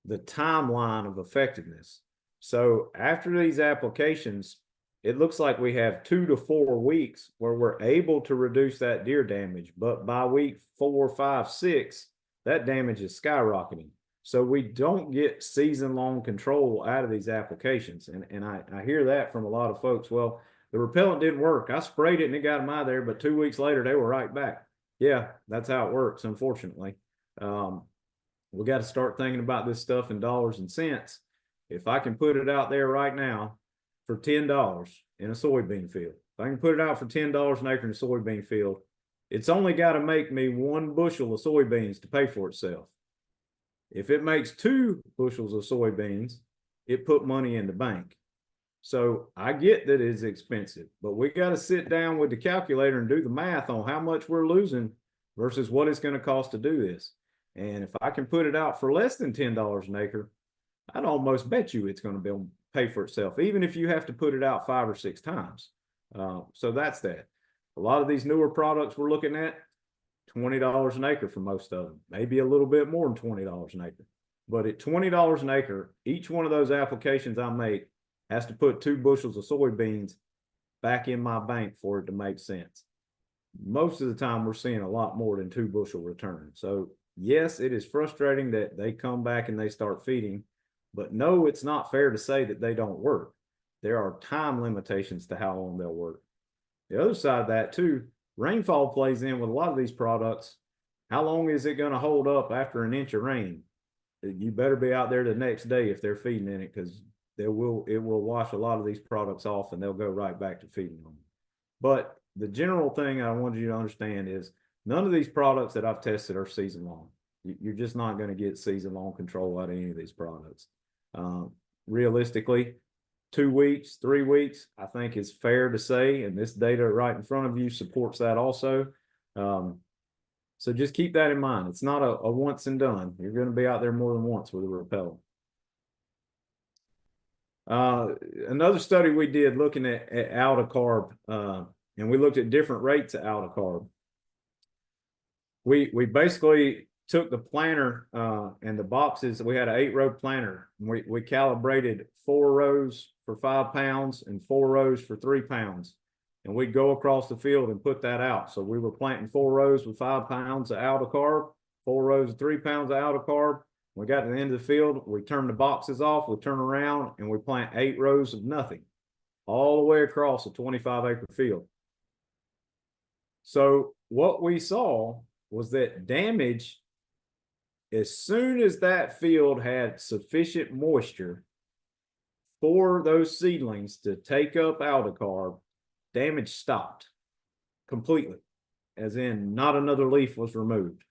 the timeline of effectiveness. So after these applications, it looks like we have 2 to 4 weeks where we're able to reduce that deer damage. But by week 4, 5, 6, that damage is skyrocketing. So we don't get season-long control out of these applications. And I hear that from a lot of folks. Well, the repellent didn't work. I sprayed it and it got them out of there, but 2 weeks later, they were right back. Yeah, that's how it works, unfortunately. We got to start thinking about this stuff in dollars and cents. If I can put it out there right now for $10 in a soybean field, if I can put it out for $10 an acre in a soybean field, it's only got to make me 1 bushel of soybeans to pay for itself. If it makes 2 bushels of soybeans, it put money in the bank. So I get that it's expensive, but we got to sit down with the calculator and do the math on how much we're losing versus what it's going to cost to do this. And if I can put it out for less than $10 an acre, I'd almost bet you it's going to be able to pay for itself, even if you have to put it out 5 or 6 times. So that's that. A lot of these newer products we're looking at, $20 an acre for most of them, maybe a little bit more than $20 an acre. But at $20 an acre, each one of those applications I make has to put 2 bushels of soybeans back in my bank for it to make sense. Most of the time, we're seeing a lot more than 2 bushel return. So yes, it is frustrating that they come back and they start feeding, but no, it's not fair to say that they don't work. There are time limitations to how long they'll work. The other side of that too, rainfall plays in with a lot of these products. How long is it going to hold up after an inch of rain? You better be out there the next day if they're feeding in it, because it will wash a lot of these products off and they'll go right back to feeding them. But the general thing I wanted you to understand is none of these products that I've tested are season long. You're just not going to get season long control out of any of these products. Realistically, 2 weeks, 3 weeks, I think is fair to say, and this data right in front of you supports that also. So just keep that in mind. It's not a once and done. You're going to be out there more than once with a repellent. Another study we did looking at aldicarb, and we looked at different rates of aldicarb. We basically took the planter and the boxes. We had an 8-row planter. We calibrated 4 rows for 5 pounds and 4 rows for 3 pounds. And we'd go across the field and put that out. So we were planting 4 rows with 5 pounds of aldicarb, 4 rows of 3 pounds of aldicarb. We got to the end of the field, we turn the boxes off, we turn around, and we plant 8 rows of nothing all the way across a 25-acre field. So what we saw was that damage, as soon as that field had sufficient moisture for those seedlings to take up aldicarb, damage stopped completely, as in not another leaf was removed.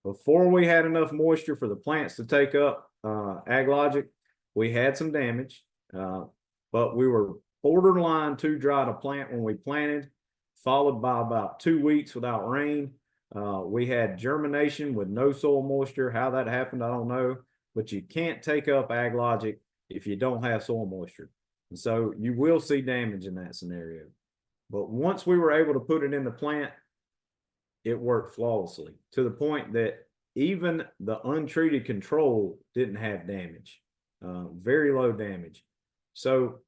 Before we had enough moisture for the plants to take up AgLogic, we had some damage, but we were borderline too dry to plant when we planted, followed by about 2 weeks without rain. We had germination with no soil moisture. How that happened, I don't know, but you can't take up AgLogic if you don't have soil moisture. And so you will see damage in that scenario. But once we were able to put it in the plant, it worked flawlessly, to the point that even the untreated control didn't have damage, very low damage. So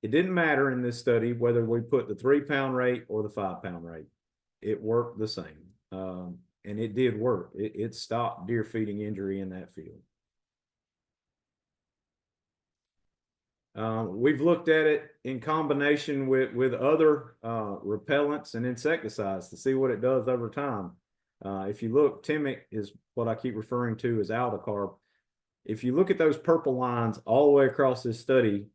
it didn't matter in this study whether we put the 3-pound rate or the 5-pound rate. It worked the same, and it did work. It stopped deer feeding injury in that field. We've looked at it in combination with other repellents and insecticides to see what it does over time. If you look, Timic is what I keep referring to as aldicarb. If you look at those purple lines all the way across this study,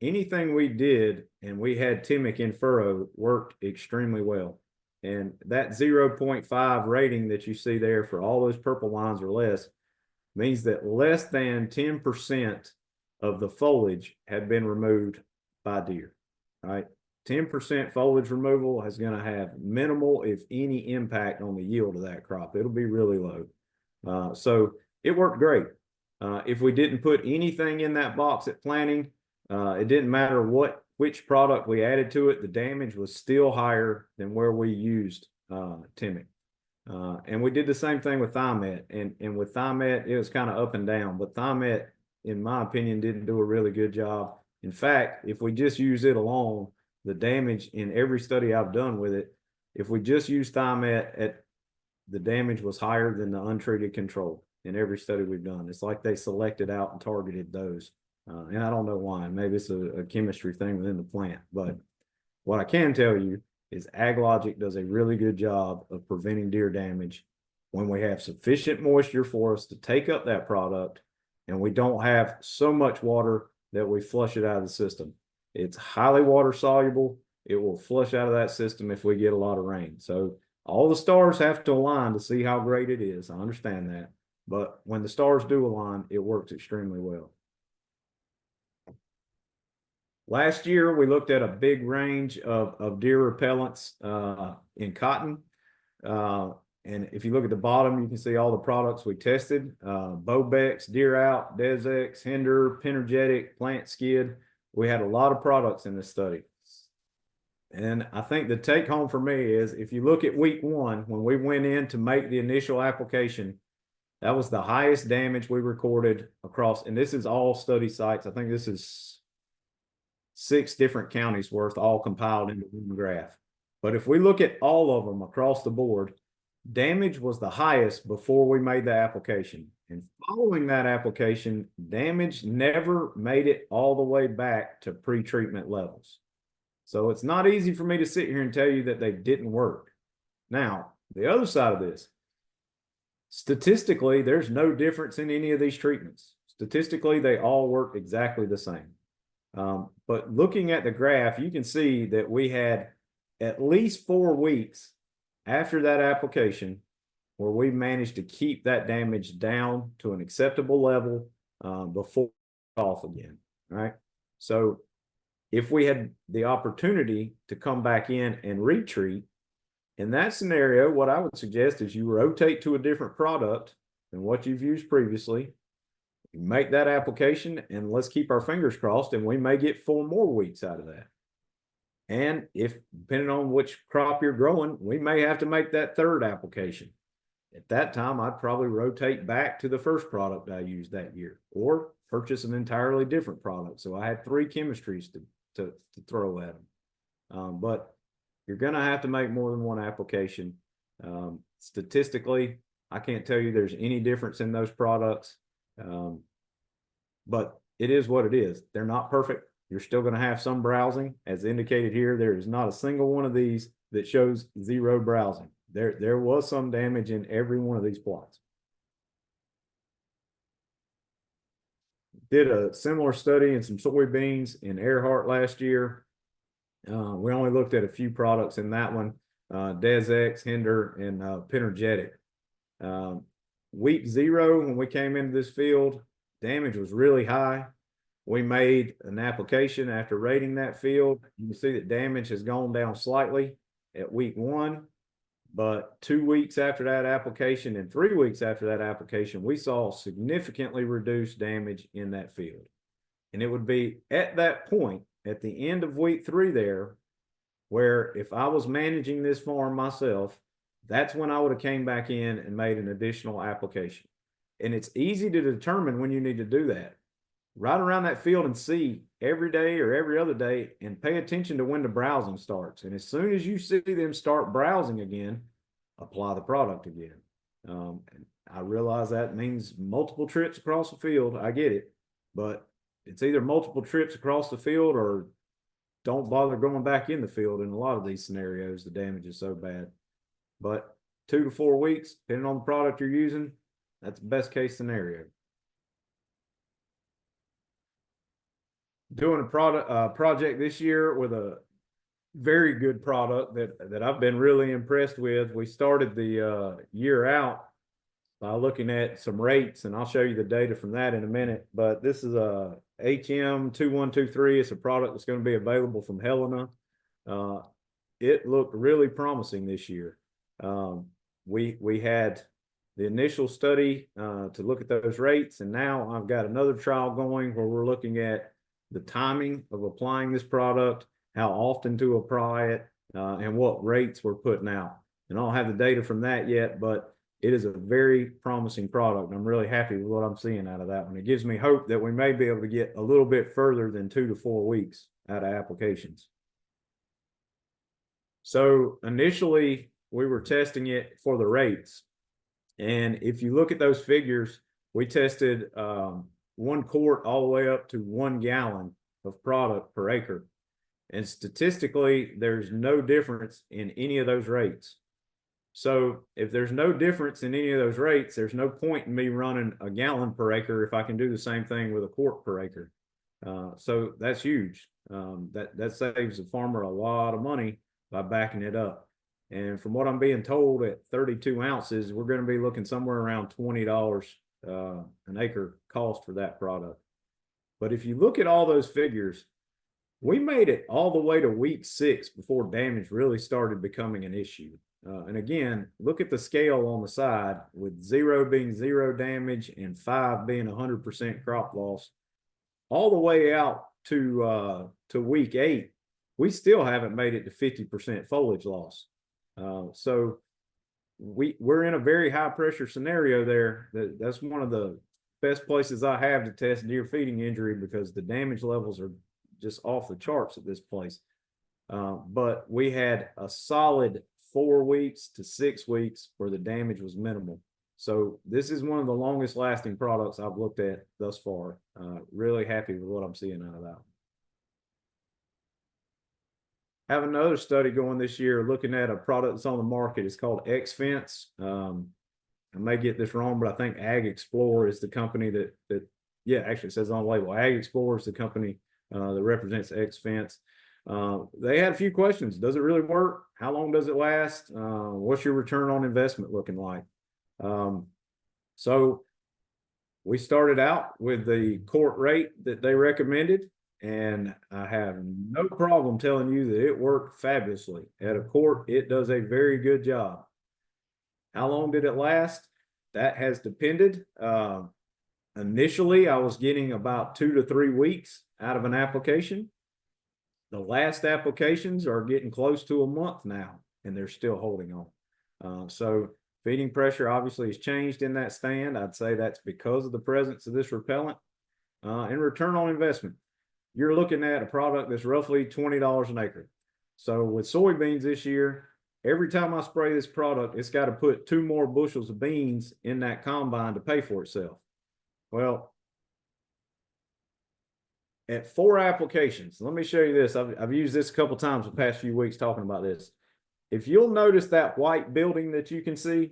anything we did and we had Timic in furrow worked extremely well. And that 0.5 rating that you see there for all those purple lines or less means that less than 10% of the foliage had been removed by deer, right? 10% foliage removal is going to have minimal, if any, impact on the yield of that crop. It'll be really low. So it worked great. If we didn't put anything in that box at planting, it didn't matter which product we added to it, the damage was still higher than where we used Timic. And we did the same thing with Thimet. And with Thimet, it was kind of up and down, but Thimet, in my opinion, didn't do a really good job. In fact, if we just use it alone, the damage in every study I've done with it, if we just use Thimet, the damage was higher than the untreated control in every study we've done. It's like they selected out and targeted those. And I don't know why. Maybe it's a chemistry thing within the plant. But what I can tell you is AgLogic does a really good job of preventing deer damage when we have sufficient moisture for us to take up that product, and we don't have so much water that we flush it out of the system. It's highly water soluble. It will flush out of that system if we get a lot of rain. So all the stars have to align to see how great it is. I understand that. But when the stars do align, it works extremely well. Last year, we looked at a big range of deer repellents in cotton. And if you look at the bottom, you can see all the products we tested, Bobex, Deer Out, Desex, Hinder, Penergetic, Plant Skid. We had a lot of products in this study. And I think the take home for me is if you look at week 1, when we went in to make the initial application, that was the highest damage we recorded across, and this is all study sites. I think this is 6 different counties worth, all compiled into one graph. But if we look at all of them across the board, damage was the highest before we made the application. And following that application, damage never made it all the way back to pre-treatment levels. So it's not easy for me to sit here and tell you that they didn't work. Now, the other side of this, statistically, there's no difference in any of these treatments. Statistically, they all work exactly the same. But looking at the graph, you can see that we had at least 4 weeks after that application where we managed to keep that damage down to an acceptable level before off again. All right. So if we had the opportunity to come back in and retreat, in that scenario, what I would suggest is you rotate to a different product than what you've used previously. You make that application, and let's keep our fingers crossed, and we may get 4 more weeks out of that. And if, depending on which crop you're growing, we may have to make that 3rd application. At that time, I'd probably rotate back to the first product I used that year, or purchase an entirely different product. So I had 3 chemistries to throw at them. But you're going to have to make more than 1 application. Statistically, I can't tell you there's any difference in those products. But it is what it is. They're not perfect. You're still going to have some browsing. As indicated here, there is not a single one of these that shows 0 browsing. There was some damage in every one of these plots. Did a similar study in some soybeans in Earhart last year. We only looked at a few products in that one, Desex, Hinder, and Penergetic. Week 0, when we came into this field, damage was really high. We made an application after rating that field. You can see that damage has gone down slightly at week 1, but 2 weeks after that application and 3 weeks after that application, we saw significantly reduced damage in that field. And it would be at that point, at the end of week 3 there, where if I was managing this farm myself, that's when I would have came back in and made an additional application. And it's easy to determine when you need to do that. Ride around that field and see every day or every other day and pay attention to when the browsing starts. And as soon as you see them start browsing again, apply the product again. And I realize that means multiple trips across the field. I get it, but it's either multiple trips across the field or don't bother going back in the field. In a lot of these scenarios, the damage is so bad. But 2 to 4 weeks, depending on the product you're using, that's the best case scenario. Doing a project this year with a very good product that I've been really impressed with. We started the year out by looking at some rates, and I'll show you the data from that in a minute. But this is a HM2123. It's a product that's going to be available from Helena. It looked really promising this year. We had the initial study to look at those rates, and now I've got another trial going where we're looking at the timing of applying this product, how often to apply it, and what rates we're putting out. And I don't have the data from that yet, but it is a very promising product. I'm really happy with what I'm seeing out of that one. It gives me hope that we may be able to get a little bit further than 2 to 4 weeks out of applications. So initially, we were testing it for the rates. And if you look at those figures, we tested 1 quart all the way up to 1 gallon of product per acre. And statistically, there's no difference in any of those rates. So if there's no difference in any of those rates, there's no point in me running a gallon per acre if I can do the same thing with a quart per acre. So that's huge. That saves the farmer a lot of money by backing it up. And from what I'm being told, at 32 ounces, we're going to be looking somewhere around $20 an acre cost for that product. But if you look at all those figures, we made it all the way to week 6 before damage really started becoming an issue. And again, look at the scale on the side, with 0 being 0 damage and 5 being 100% crop loss. All the way out to week 8, we still haven't made it to 50% foliage loss. So we're in a very high pressure scenario there. That's one of the best places I have to test deer feeding injury, because the damage levels are just off the charts at this place. But we had a solid 4 weeks to 6 weeks where the damage was minimal. So this is one of the longest lasting products I've looked at thus far. Really happy with what I'm seeing out of that. Have another study going this year looking at a product that's on the market. It's called X Fence. I may get this wrong, but I think Ag Explorer is the company that yeah, actually it says on the label. Ag Explorer is the company that represents X Fence. They had a few questions. Does it really work? How long does it last? What's your return on investment looking like? So we started out with the quart rate that they recommended, and I have no problem telling you that it worked fabulously. At a quart, it does a very good job. How long did it last? That has depended. Initially, I was getting about 2 to 3 weeks out of an application. The last applications are getting close to a month now, and they're still holding on. So feeding pressure obviously has changed in that stand. I'd say that's because of the presence of this repellent. And return on investment, you're looking at a product that's roughly $20 an acre. So with soybeans this year, every time I spray this product, it's got to put 2 more bushels of beans in that combine to pay for itself. Well, at 4 applications, let me show you this. I've used this a couple times the past few weeks talking about this. If you'll notice that white building that you can see,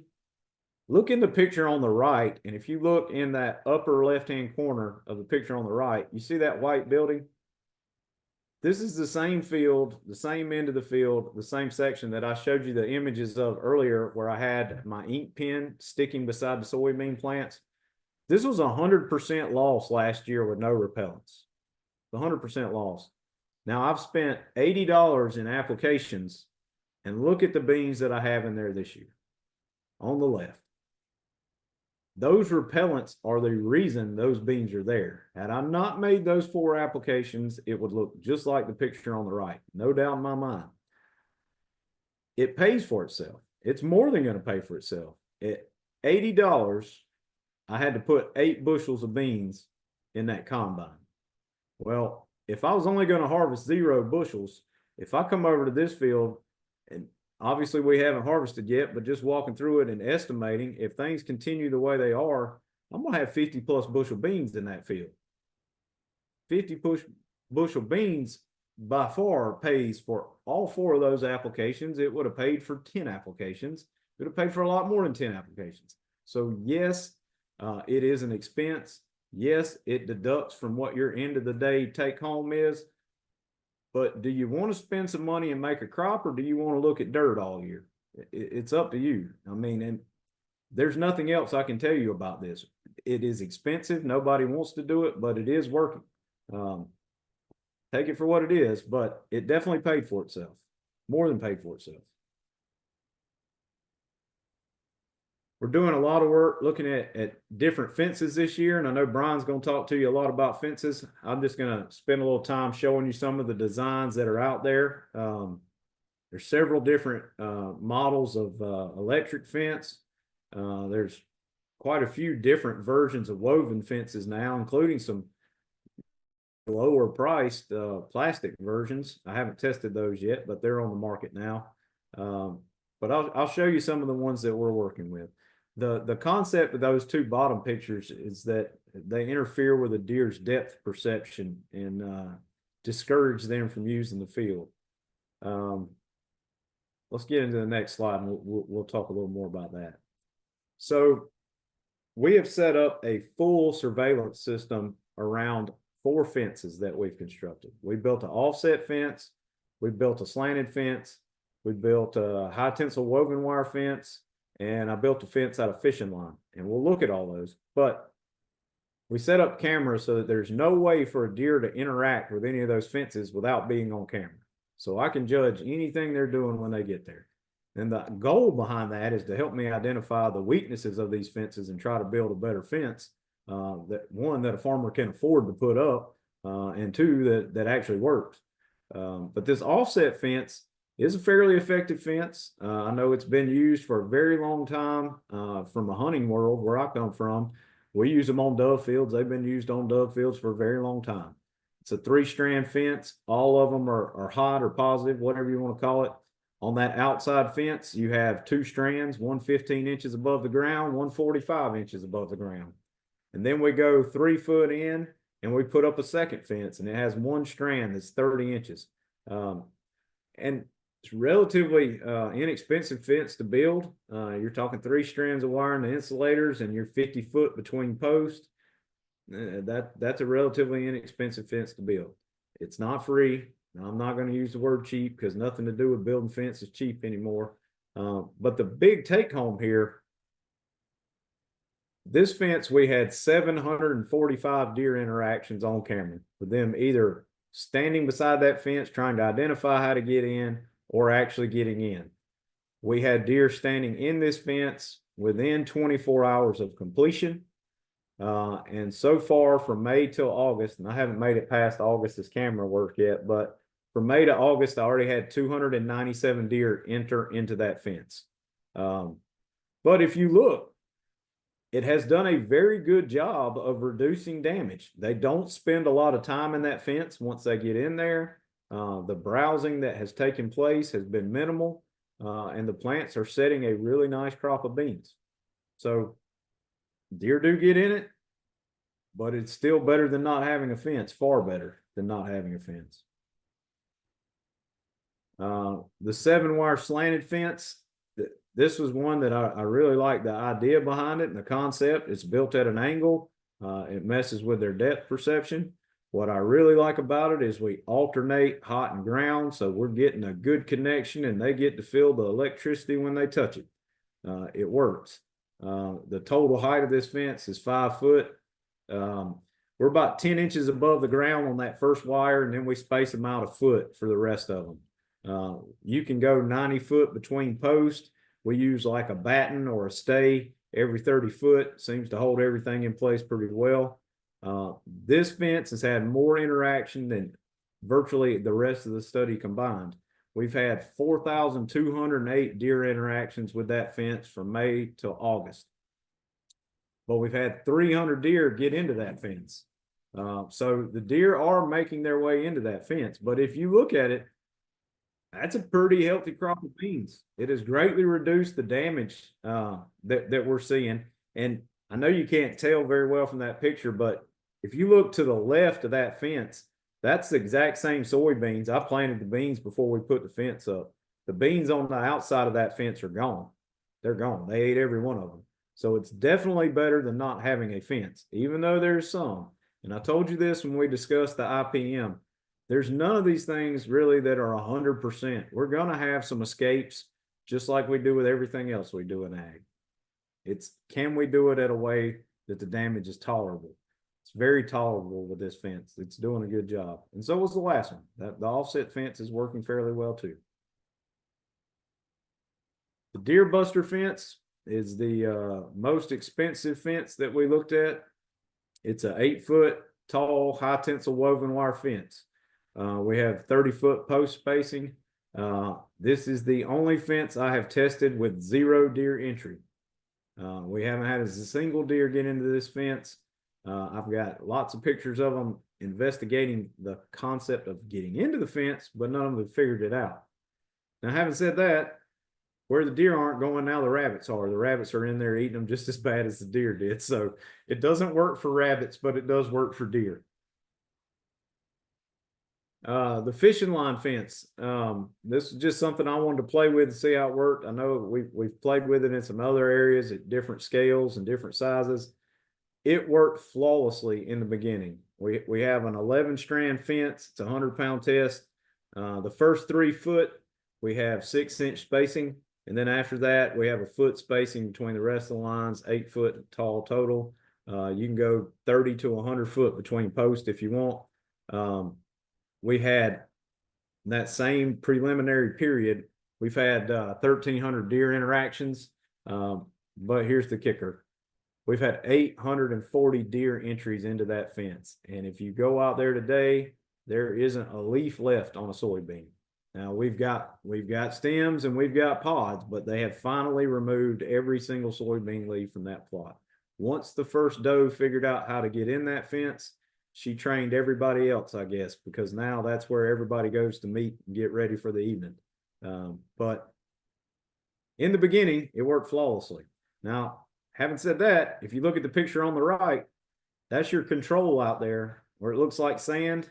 look in the picture on the right, and if you look in that upper left-hand corner of the picture on the right, you see that white building? This is the same field, the same end of the field, the same section that I showed you the images of earlier, where I had my ink pen sticking beside the soybean plants. This was 100% loss last year with no repellents. 100% loss. Now I've spent $80 in applications, and look at the beans that I have in there this year on the left. Those repellents are the reason those beans are there. Had I not made those 4 applications, it would look just like the picture on the right. No doubt in my mind. It pays for itself. It's more than going to pay for itself. At $80, I had to put 8 bushels of beans in that combine. Well, if I was only going to harvest 0 bushels, if I come over to this field, and obviously we haven't harvested yet, but just walking through it and estimating, if things continue the way they are, I'm going to have 50 plus bushel beans in that field. 50 bushel beans by far pays for all 4 of those applications. It would have paid for 10 applications. It would have paid for a lot more than 10 applications. So yes, it is an expense. Yes, it deducts from what your end of the day take home is. But do you want to spend some money and make a crop, or do you want to look at dirt all year? It's up to you. I mean, and there's nothing else I can tell you about this. It is expensive. Nobody wants to do it, but it is working. Take it for what it is, but it definitely paid for itself. More than paid for itself. We're doing a lot of work looking at different fences this year, and I know Brian's going to talk to you a lot about fences. I'm just going to spend a little time showing you some of the designs that are out there. There's several different models of electric fence. There's quite a few different versions of woven fences now, including some lower priced plastic versions. I haven't tested those yet, but they're on the market now. But I'll show you some of the ones that we're working with. The concept of those 2 bottom pictures is that they interfere with a deer's depth perception and discourage them from using the field. Let's get into the next slide, and we'll talk a little more about that. So we have set up a full surveillance system around 4 fences that we've constructed. We built an offset fence. We built a slanted fence. We built a high tensile woven wire fence, and I built a fence out of fishing line, and we'll look at all those. But we set up cameras so that there's no way for a deer to interact with any of those fences without being on camera. So I can judge anything they're doing when they get there. And the goal behind that is to help me identify the weaknesses of these fences and try to build a better fence, that one, that a farmer can afford to put up, and two, that actually works. But this offset fence is a fairly effective fence. I know it's been used for a very long time, from the hunting world where I come from. We use them on dove fields. They've been used on dove fields for a very long time. It's a 3-strand fence. All of them are hot or positive, whatever you want to call it. On that outside fence, you have 2 strands, one 15 inches above the ground, one 45 inches above the ground. And then we go 3 foot in and we put up a second fence, and it has 1 strand that's 30 inches. And it's relatively inexpensive fence to build. You're talking 3 strands of wire and the insulators, and you're 50 foot between posts. That's a relatively inexpensive fence to build. It's not free. I'm not going to use the word cheap because nothing to do with building fence is cheap anymore. But the big take home here, this fence, we had 745 deer interactions on camera with them either standing beside that fence trying to identify how to get in or actually getting in. We had deer standing in this fence within 24 hours of completion. And so far from May till August, and I haven't made it past August's camera work yet, but from May to August, I already had 297 deer enter into that fence. But if you look, it has done a very good job of reducing damage. They don't spend a lot of time in that fence once they get in there. The browsing that has taken place has been minimal, and the plants are setting a really nice crop of beans. So deer do get in it, but it's still better than not having a fence, far better than not having a fence. The 7-wire slanted fence, this was one that I really like the idea behind it and the concept. It's built at an angle. It messes with their depth perception. What I really like about it is we alternate hot and ground, so we're getting a good connection and they get to feel the electricity when they touch it. It works. The total height of this fence is 5 foot. We're about 10 inches above the ground on that first wire, and then we space them out a foot for the rest of them. You can go 90 foot between posts. We use like a batten or a stay every 30 foot. Seems to hold everything in place pretty well. This fence has had more interaction than virtually the rest of the study combined. We've had 4,208 deer interactions with that fence from May till August. But we've had 300 deer get into that fence. So the deer are making their way into that fence. But if you look at it, that's a pretty healthy crop of beans. It has greatly reduced the damage that we're seeing. And I know you can't tell very well from that picture, but if you look to the left of that fence, that's the exact same soybeans. I planted the beans before we put the fence up. The beans on the outside of that fence are gone. They're gone. They ate every one of them. So it's definitely better than not having a fence, even though there's some. And I told you this when we discussed the IPM. There's none of these things really that are 100%. We're going to have some escapes, just like we do with everything else we do in ag. It's, can we do it at a way that the damage is tolerable? It's very tolerable with this fence. It's doing a good job. And so was the last one. The offset fence is working fairly well too. The deer buster fence is the most expensive fence that we looked at. It's an 8 foot tall, high tensile woven wire fence. We have 30 foot post spacing. This is the only fence I have tested with 0 deer entry. We haven't had a single deer get into this fence. I've got lots of pictures of them investigating the concept of getting into the fence, but none of them have figured it out. Now, having said that, where the deer aren't going, now the rabbits are. The rabbits are in there eating them just as bad as the deer did. So it doesn't work for rabbits, but it does work for deer. The fishing line fence. This is just something I wanted to play with and see how it worked. I know we've played with it in some other areas at different scales and different sizes. It worked flawlessly in the beginning. We have an 11-strand fence. It's a 100-pound test. The first 3 foot, we have 6-inch spacing. And then after that, we have a foot spacing between the rest of the lines, 8 foot tall total. You can go 30 to 100 foot between posts if you want. We had that same preliminary period. We've had 1,300 deer interactions, but here's the kicker. We've had 840 deer entries into that fence. And if you go out there today, there isn't a leaf left on a soybean. Now we've got stems and we've got pods, but they have finally removed every single soybean leaf from that plot. Once the first doe figured out how to get in that fence, she trained everybody else, I guess, because now that's where everybody goes to meet and get ready for the evening. But in the beginning, it worked flawlessly. Now, having said that, if you look at the picture on the right, that's your control out there where it looks like sand.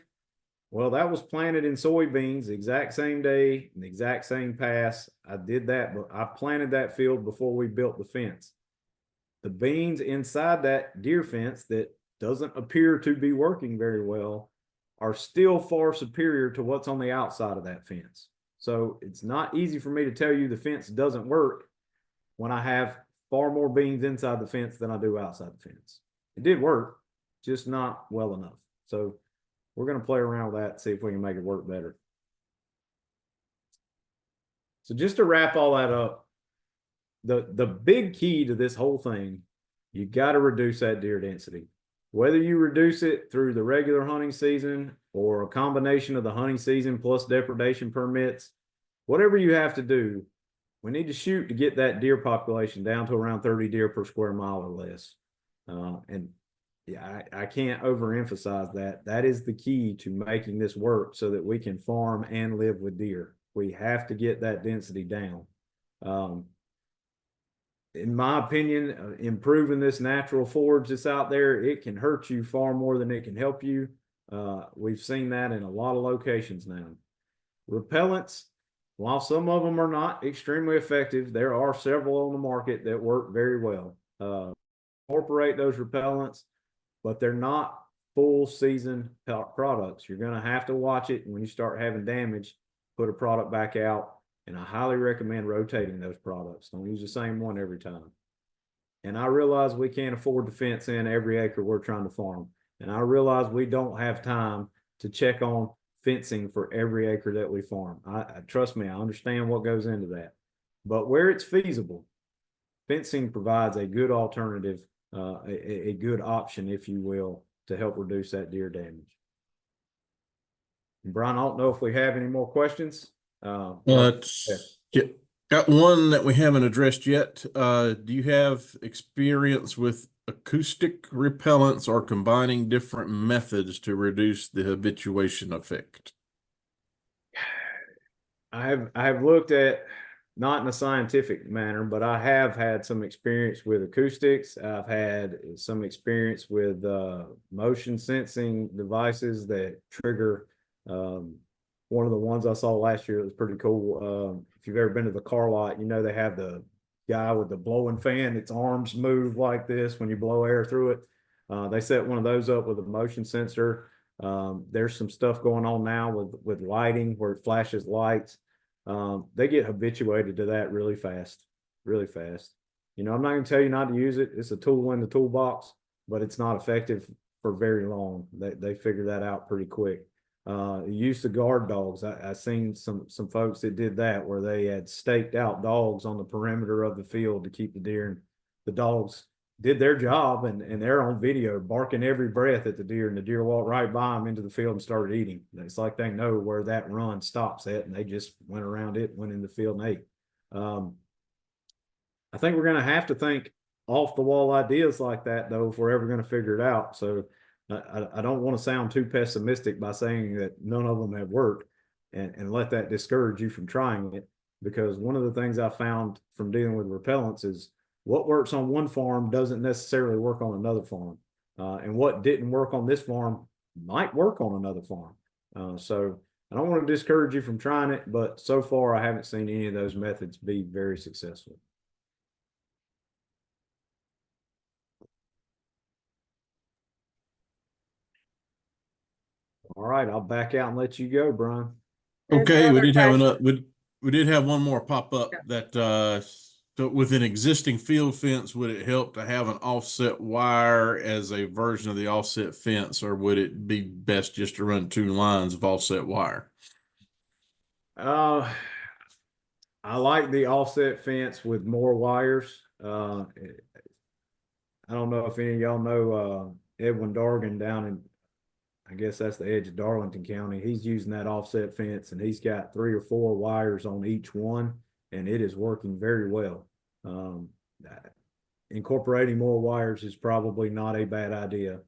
Well, that was planted in soybeans the exact same day, the exact same pass. I did that, but I planted that field before we built the fence. The beans inside that deer fence that doesn't appear to be working very well are still far superior to what's on the outside of that fence. So it's not easy for me to tell you the fence doesn't work when I have far more beans inside the fence than I do outside the fence. It did work, just not well enough. So we're going to play around with that and see if we can make it work better. So just to wrap all that up, the big key to this whole thing, you got to reduce that deer density. Whether you reduce it through the regular hunting season or a combination of the hunting season plus depredation permits, whatever you have to do, we need to shoot to get that deer population down to around 30 deer per square mile or less. And yeah, I can't overemphasize that. That is the key to making this work so that we can farm and live with deer. We have to get that density down. In my opinion, improving this natural forage that's out there, it can hurt you far more than it can help you. We've seen that in a lot of locations now. Repellents, while some of them are not extremely effective, there are several on the market that work very well. Incorporate those repellents, but they're not full season products. You're going to have to watch it. And when you start having damage, put a product back out. And I highly recommend rotating those products. Don't use the same one every time. And I realize we can't afford to fence in every acre we're trying to farm. And I realize we don't have time to check on fencing for every acre that we farm. Trust me, I understand what goes into that. But where it's feasible, fencing provides a good alternative, a good option, if you will, to help reduce that deer damage. And Brian, I don't know if we have any more questions. Yeah, got one that we haven't addressed yet. Do you have experience with acoustic repellents or combining different methods to reduce the habituation effect? I have looked at, not in a scientific manner, but I have had some experience with acoustics. I've had some experience with motion sensing devices that trigger. One of the ones I saw last year that was pretty cool. If you've ever been to the car lot, you know they have the guy with the blowing fan. Its arms move like this when you blow air through it. They set one of those up with a motion sensor. There's some stuff going on now with lighting where it flashes lights. They get habituated to that really fast, really fast. You know, I'm not going to tell you not to use it. It's a tool in the toolbox, but it's not effective for very long. They figure that out pretty quick. Use of guard dogs. I seen some folks that did that where they had staked out dogs on the perimeter of the field to keep the deer, and the dogs did their job, and they're on video barking every breath at the deer, and the deer walked right by them into the field and started eating. It's like they know where that run stops at, and they just went around it, went in the field and ate. I think we're going to have to think off the wall ideas like that, though, if we're ever going to figure it out. So I don't want to sound too pessimistic by saying that none of them have worked and let that discourage you from trying it, because one of the things I found from dealing with repellents is what works on one farm doesn't necessarily work on another farm. And what didn't work on this farm might work on another farm. So I don't want to discourage you from trying it, but so far I haven't seen any of those methods be very successful. All right, I'll back out and let you go, Brian. Okay, we Another did have question. we did have one more pop up that so with an existing field fence, would it help to have an offset wire as a version of the offset fence, or would it be best just to run 2 lines of offset wire? I I like the offset fence with more wires. I don't know if any of y'all know Edwin Dargan down in, I guess that's the edge of Darlington County. He's using that offset fence and he's got 3 or 4 wires on each one, and it is working very well. Incorporating more wires is probably not a bad idea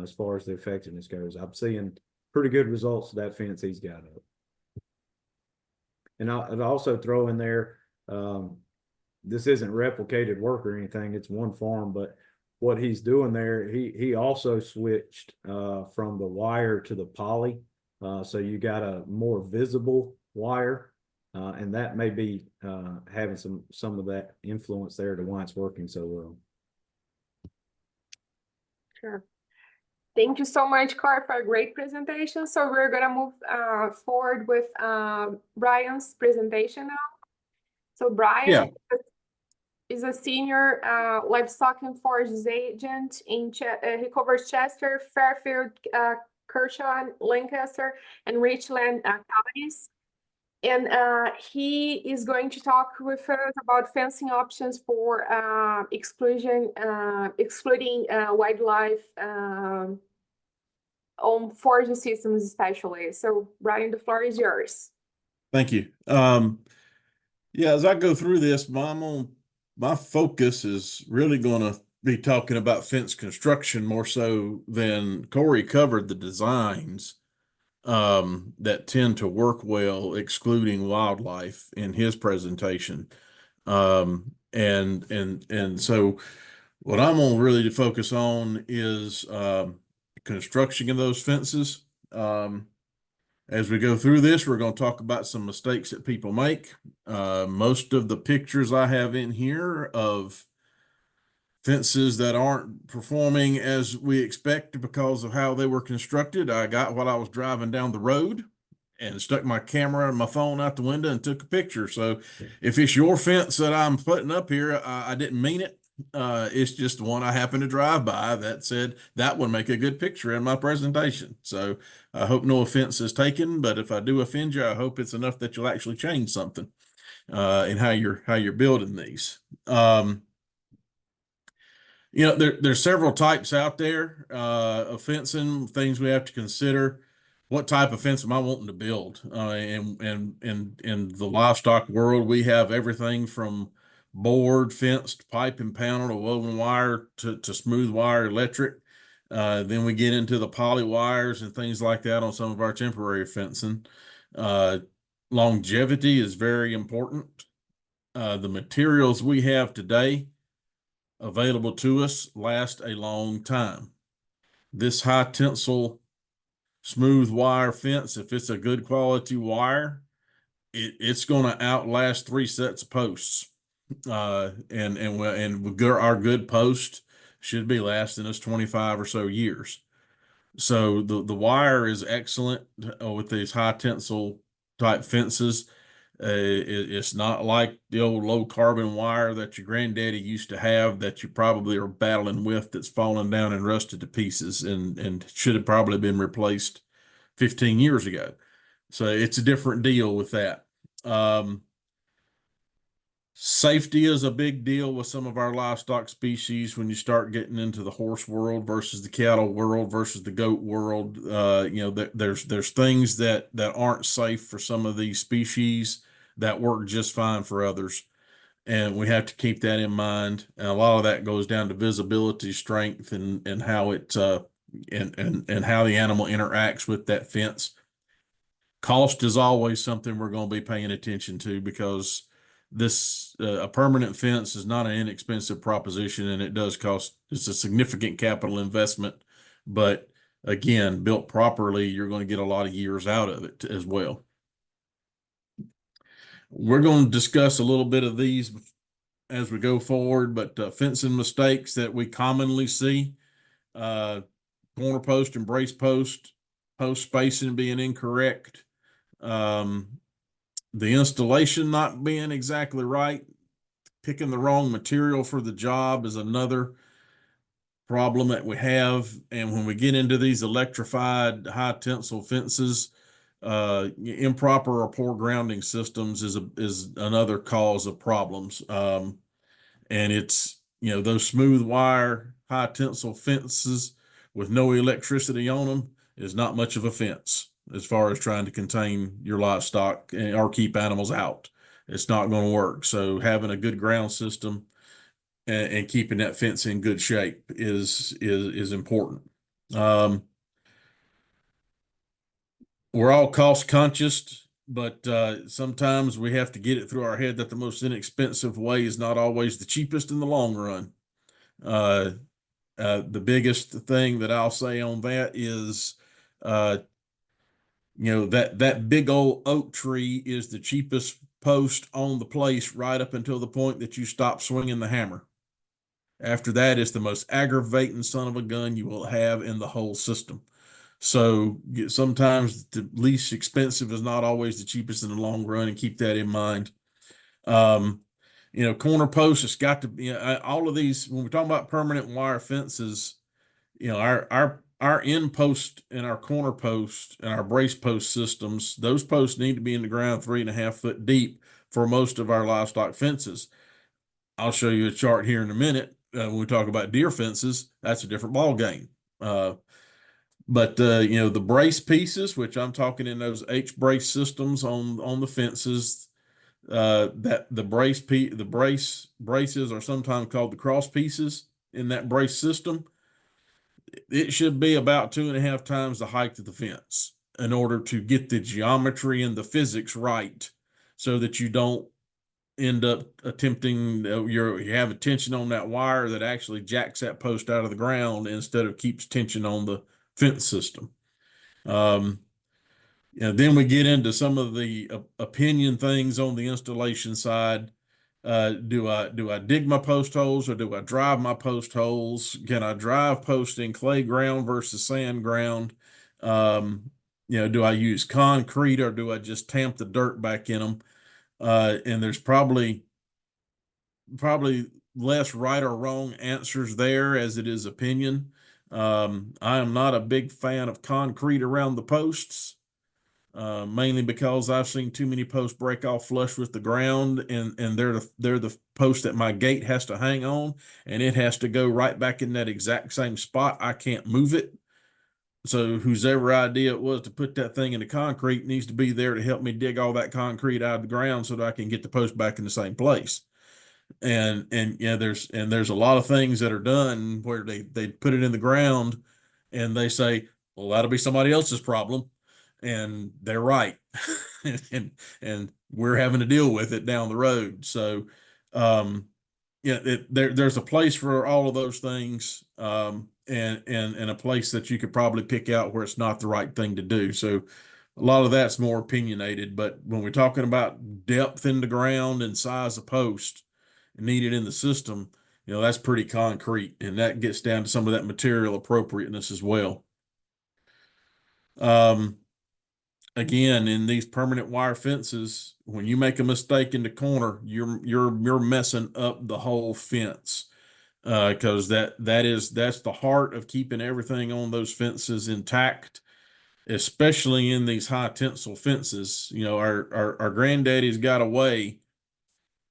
as far as the effectiveness goes. I'm seeing pretty good results of that fence he's got up. And I'd also throw in there, this isn't replicated work or anything, it's one farm, but what he's doing there, he also switched from the wire to the poly. So you got a more visible wire, and that may be having some of that influence there to why it's working so well. Sure. Thank you so much, Cory, for a great presentation. So we're gonna move forward with Brian's presentation now. So Brian is a senior livestock and forages agent in he covers Chester, Fairfield, Kershaw, Lancaster, and Richland counties. And he is going to talk with us about fencing options for excluding wildlife on foraging systems especially. So Brian, the floor is yours. Thank you. Yeah, as I go through this, my focus is really going to be talking about fence construction more so than Cory covered the designs that tend to work well, excluding wildlife in his presentation. And so what I'm going to really focus on is construction of those fences. As we go through this, we're going to talk about some mistakes that people make. Most of the pictures I have in here of fences that aren't performing as we expect because of how they were constructed, I got while I was driving down the road and stuck my camera and my phone out the window and took a picture. So if it's your fence that I'm putting up here, I didn't mean it. It's just the one I happened to drive by that said that would make a good picture in my presentation. So I hope no offense is taken, but if I do offend you, I hope it's enough that you'll actually change something in how you're building these. You know, there's several types out there of fencing, things we have to consider. What type of fence am I wanting to build? And in the livestock world, we have everything from board, fenced, pipe impounded, or woven wire to smooth wire electric. Then we get into the poly wires and things like that on some of our temporary fencing. Longevity is very important. The materials we have today available to us last a long time. This high tensile smooth wire fence, if it's a good quality wire, it's going to outlast 3 sets of posts. And our good post should be lasting us 25 or so years. So the wire is excellent with these high tensile type fences. It's not like the old low carbon wire that your granddaddy used to have that you probably are battling with that's fallen down and rusted to pieces and should have probably been replaced 15 years ago. So it's a different deal with that. Safety is a big deal with some of our livestock species when you start getting into the horse world versus the cattle world versus the goat world. You know, there's things that aren't safe for some of these species that work just fine for others. And we have to keep that in mind. And a lot of that goes down to visibility, strength, and how it and how the animal interacts with that fence. Cost is always something we're going to be paying attention to because this a permanent fence is not an inexpensive proposition, and it does cost. It's a significant capital investment, but again, built properly, you're going to get a lot of years out of it as well. We're going to discuss a little bit of these as we go forward, but fencing mistakes that we commonly see: corner post and brace post spacing being incorrect. The installation not being exactly right, picking the wrong material for the job is another problem that we have. And when we get into these electrified high tensile fences, Improper or poor grounding systems is another cause of problems. And it's, those smooth wire, high tensile fences with no electricity on them is not much of a fence as far as trying to contain your livestock or keep animals out. It's not going to work. So having a good ground system and keeping that fence in good shape is important. We're all cost conscious, but sometimes we have to get it through our head that the most inexpensive way is not always the cheapest in the long run. The biggest thing that I'll say on that is, that big old oak tree is the cheapest post on the place right up until the point that you stop swinging the hammer. After that, it's the most aggravating son of a gun you will have in the whole system. So sometimes the least expensive is not always the cheapest in the long run, and keep that in mind. Corner posts, it's got to be, all of these, when we're talking about permanent wire fences, our end post and our corner post and our brace post systems, those posts need to be in the ground 3.5 foot deep for most of our livestock fences. I'll show you a chart here in a minute. When we talk about deer fences, that's a different ball game. But the brace pieces, which I'm talking in those H brace systems on the fences, that the braces are sometimes called the cross pieces in that brace system. It should be about 2.5 times the height of the fence in order to get the geometry and the physics right, so that you don't end up attempting, you have a tension on that wire that actually jacks that post out of the ground instead of keeps tension on the fence system. Then we get into some of the opinion things on the installation side. Do I dig my post holes, or do I drive my post holes? Can I drive post in clay ground versus sand ground? Do I use concrete, or do I just tamp the dirt back in them? And there's probably less right or wrong answers there as it is opinion. I am not a big fan of concrete around the posts, mainly because I've seen too many posts break off flush with the ground, and they're the post that my gate has to hang on, and it has to go right back in that exact same spot. I can't move it. So whosever idea it was to put that thing in the concrete needs to be there to help me dig all that concrete out of the ground so that I can get the post back in the same place. And there's a lot of things that are done where they put it in the ground and they say, well, that'll be somebody else's problem, and they're right. and we're having to deal with it down the road. So there's a place for all of those things, and a place that you could probably pick out where it's not the right thing to do. So a lot of that's more opinionated, but when we're talking about depth in the ground and size of post needed in the system, that's pretty concrete, and that gets down to some of that material appropriateness as well. Again, in these permanent wire fences, when you make a mistake in the corner, you're messing up the whole fence, because that's the heart of keeping everything on those fences intact, especially in these high tensile fences. Our granddaddies got away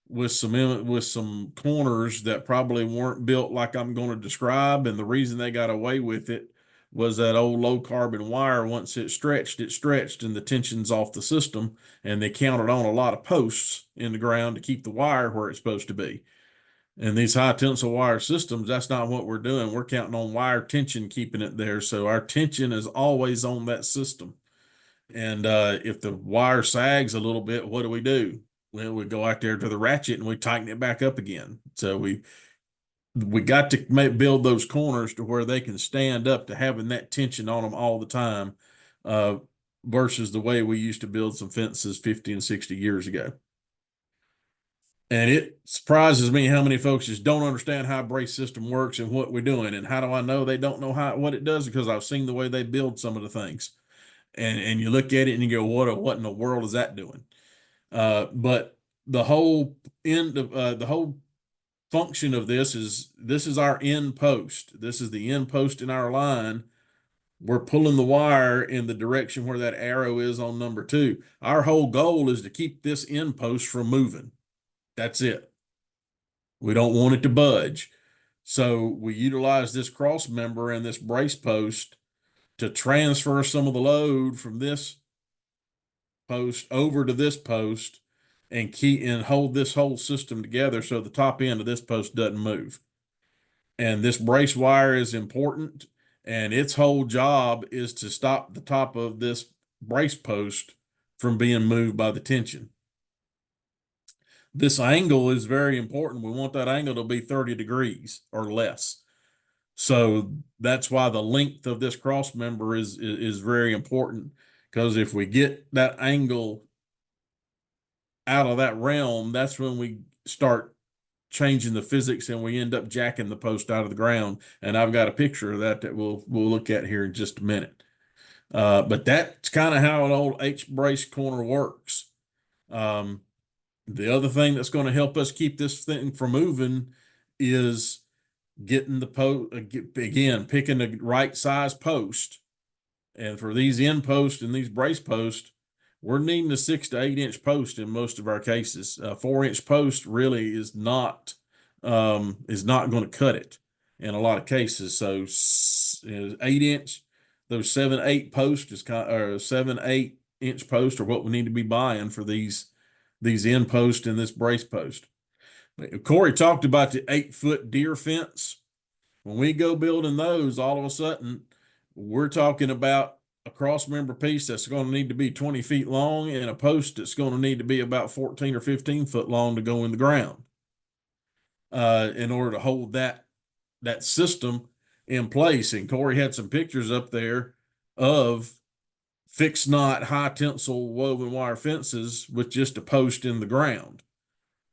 with some corners that probably weren't built like I'm going to describe, and the reason they got away with it was that old low carbon wire. Once it stretched, and the tension's off the system, and they counted on a lot of posts in the ground to keep the wire where it's supposed to be. And these high tensile wire systems, that's not what we're doing. We're counting on wire tension, keeping it there. So our tension is always on that system. And if the wire sags a little bit, what do? Well, we go out there to the ratchet and we tighten it back up again. So we got to build those corners to where they can stand up to having that tension on them all the time, versus the way we used to build some fences 50 and 60 years ago. And it surprises me how many folks just don't understand how a brace system works and what we're doing. And how do I know they don't know what it does? Because I've seen the way they build some of the things. And you look at it and you go, what in the world is that doing? But the whole the whole function of this is our end post. This is the end post in our line we're pulling the wire in the direction where that arrow is on number 2. Our whole goal is to keep this end post from moving. That's it. We don't want it to budge. So we utilize this cross member and this brace post to transfer some of the load from this post over to this post and hold this whole system together so the top end of this post doesn't move. And this brace wire is important, and its whole job is to stop the top of this brace post from being moved by the tension. This angle is very important. We want that angle to be 30 degrees or less. So that's why the length of this cross member is very important, because if we get that angle out of that realm, that's when we start changing the physics and we end up jacking the post out of the ground. And I've got a picture of that we'll look at here in just a minute. But that's kind of how an old H-brace corner works. The other thing that's going to help us keep this thing from moving is getting the post, again, picking the right size post. And for these end posts and these brace posts, we're needing a 6 to 8 inch post in most of our cases. 4-inch post really is not going to cut it in a lot of cases. So 8 inch, those 7-8 posts is or 7-8 inch posts are what we need to be buying for these end posts and this brace post. Cory talked about the 8-foot deer fence. When we go building those, all of a sudden, we're talking about a cross member piece that's going to need to be 20 feet long and a post that's going to need to be about 14 or 15 foot long to go in the ground in order to hold that system in place. And Cory had some pictures up there of fixed knot, high tensile woven wire fences with just a post in the ground.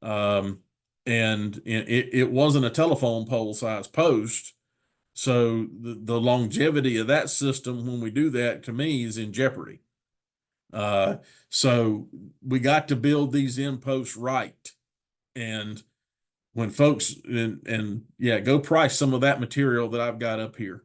And it wasn't a telephone pole size post. So the longevity of that system, when we do that, to me, is in jeopardy. So we got to build these end posts right. And when folks, go price some of that material that I've got up here.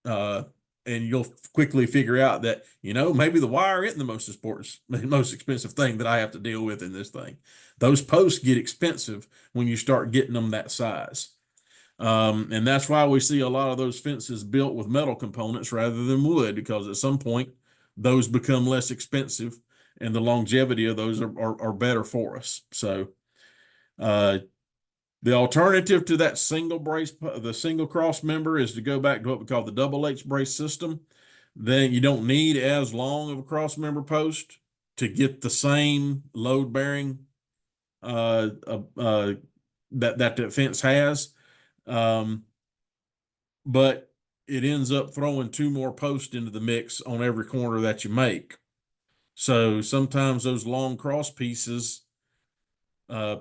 And you'll quickly figure out that, maybe the wire isn't the most expensive thing that I have to deal with in this thing. Those posts get expensive when you start getting them that size. And that's why we see a lot of those fences built with metal components rather than wood, because at some point those become less expensive and the longevity of those are better for us. So, the alternative to that single brace, the single cross member, is to go back to what we call the double H brace system. Then you don't need as long of a cross member post to get the same load bearing that the fence has. But it ends up throwing 2 more posts into the mix on every corner that you make. So sometimes those long cross pieces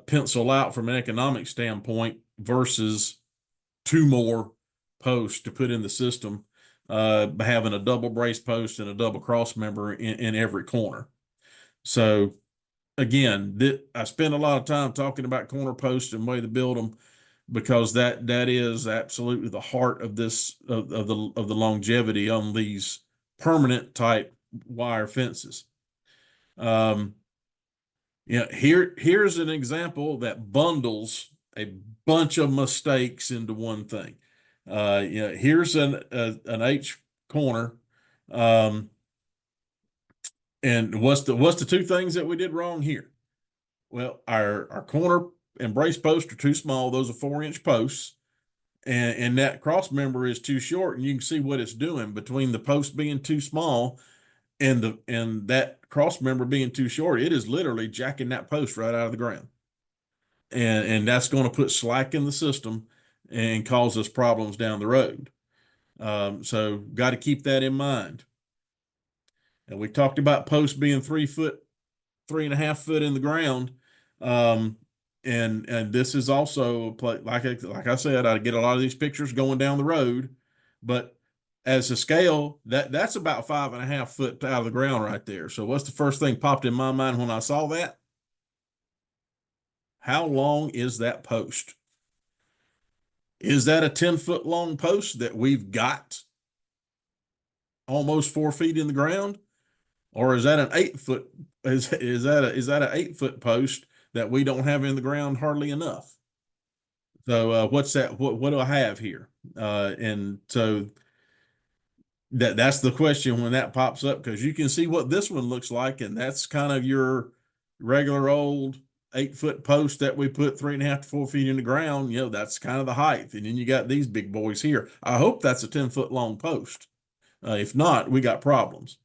pencil out from an economic standpoint versus 2 more posts to put in the system, having a double brace post and a double cross member in every corner. So again, I spend a lot of time talking about corner posts and way to build them, because that is absolutely the heart of this of the longevity on these permanent type wire fences. Here's an example that bundles a bunch of mistakes into one thing. Here's an H corner. And what's the 2 things that we did wrong here? Well, our corner and brace posts are too small. Those are 4-inch posts. And that cross member is too short, and you can see what it's doing between the post being too small and that cross member being too short. It is literally jacking that post right out of the ground. And that's going to put slack in the system and cause us problems down the road. So got to keep that in mind. And we talked about posts being 3 foot, 3.5 foot in the ground. And this is also like I said, I get a lot of these pictures going down the road, but as a scale, that's about 5.5 foot out of the ground right there. So what's the first thing popped in my mind when I saw that? How long is that post? Is that a 10-foot long post that we've got almost 4 feet in the ground? Or is that an 8 foot, is that an 8 foot post that we don't have in the ground hardly enough? So what's that? What do I have here? And so that's the question when that pops up, because you can see what this one looks like, and that's kind of your regular old 8 foot post that we put 3.5 to 4 feet in the ground. You know, that's kind of the height. And then you got these big boys here. I hope that's a 10 foot long post. If not, we got problems.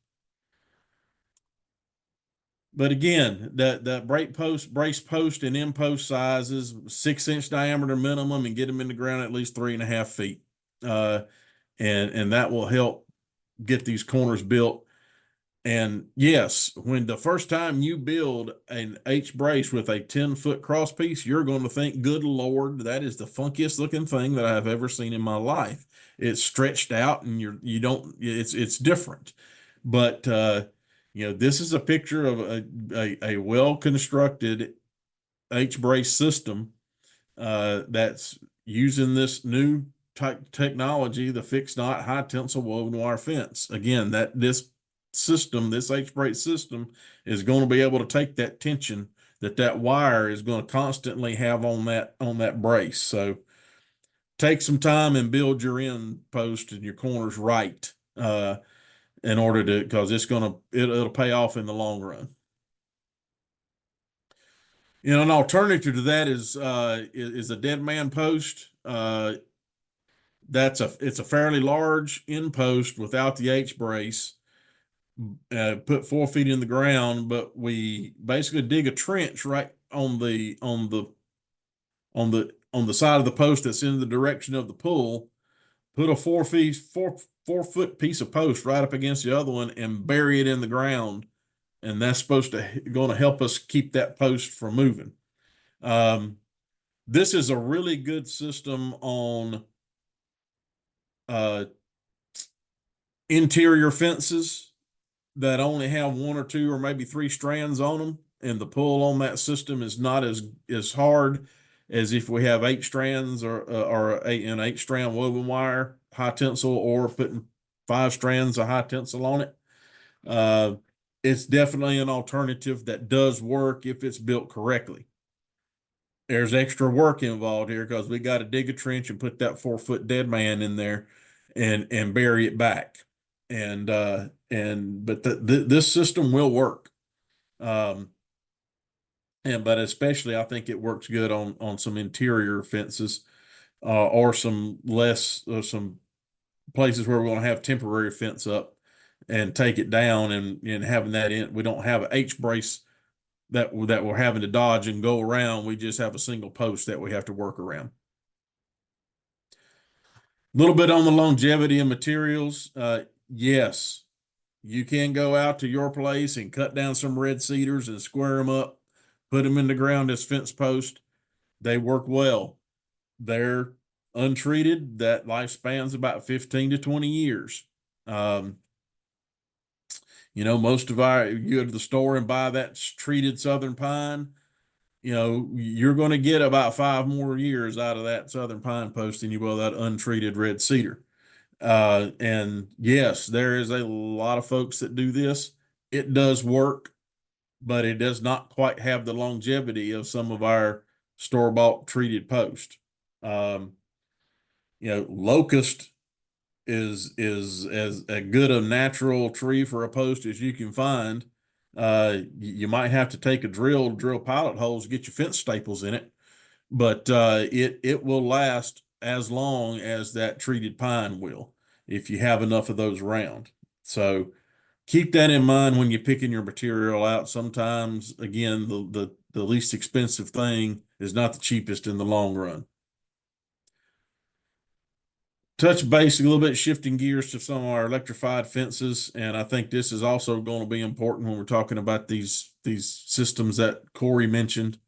But again, that brace post and end post sizes, 6 inch diameter minimum, and get them in the ground at least 3.5 feet. And that will help get these corners built. And yes, when the first time you build an H brace with a 10 foot cross piece, you're going to think, good Lord, that is the funkiest looking thing that I've ever seen in my life. It's stretched out and it's different. But, this is a picture of a well-constructed H brace system, that's using this new technology, the fixed knot high tensile woven wire fence. Again, this H brace system is going to be able to take that tension that wire is going to constantly have on that brace. So take some time and build your end post and your corners right, in order to, because it'll pay off in the long run. An alternative to that is a dead man post. It's a fairly large end post without the H brace. Put 4 feet in the ground, but we basically dig a trench right on the side of the post that's in the direction of the pull. Put a 4 foot piece of post right up against the other one and bury it in the ground, and that's going to help us keep that post from moving. This is a really good system on interior fences that only have 1 or 2 or maybe 3 strands on them, and the pull on that system is not as hard as if we have 8 strands or an 8-strand woven wire high tensile, or putting 5 strands of high tensile on it. It's definitely an alternative that does work if it's built correctly. There's extra work involved here because we got to dig a trench and put that 4-foot dead man in there and bury it back. But this system will work. But especially I think it works good on some interior fences, or some places where we're going to have temporary fence up and take it down, and having that in, we don't have an H brace that we're having to dodge and go around. We just have a single post that we have to work around. A little bit on the longevity of materials. Yes, you can go out to your place and cut down some red cedars and square them up, put them in the ground as fence posts. They work well. They're untreated. That lifespan's about 15 to 20 years. Most of you go to the store and buy that treated southern pine, you're going to get about 5 more years out of that southern pine post than you will that untreated red cedar. And yes, there is a lot of folks that do this. It does work, but it does not quite have the longevity of some of our store-bought treated posts. Locust is as a good a natural tree for a post as you can find. You might have to take a drill pilot holes to get your fence staples in it, but it will last as long as that treated pine will, if you have enough of those around. So keep that in mind when you're picking your material out. Sometimes, again, the least expensive thing is not the cheapest in the long run. Touch base a little bit, shifting gears to some of our electrified fences, and I think this is also going to be important when we're talking about these systems that Cory mentioned.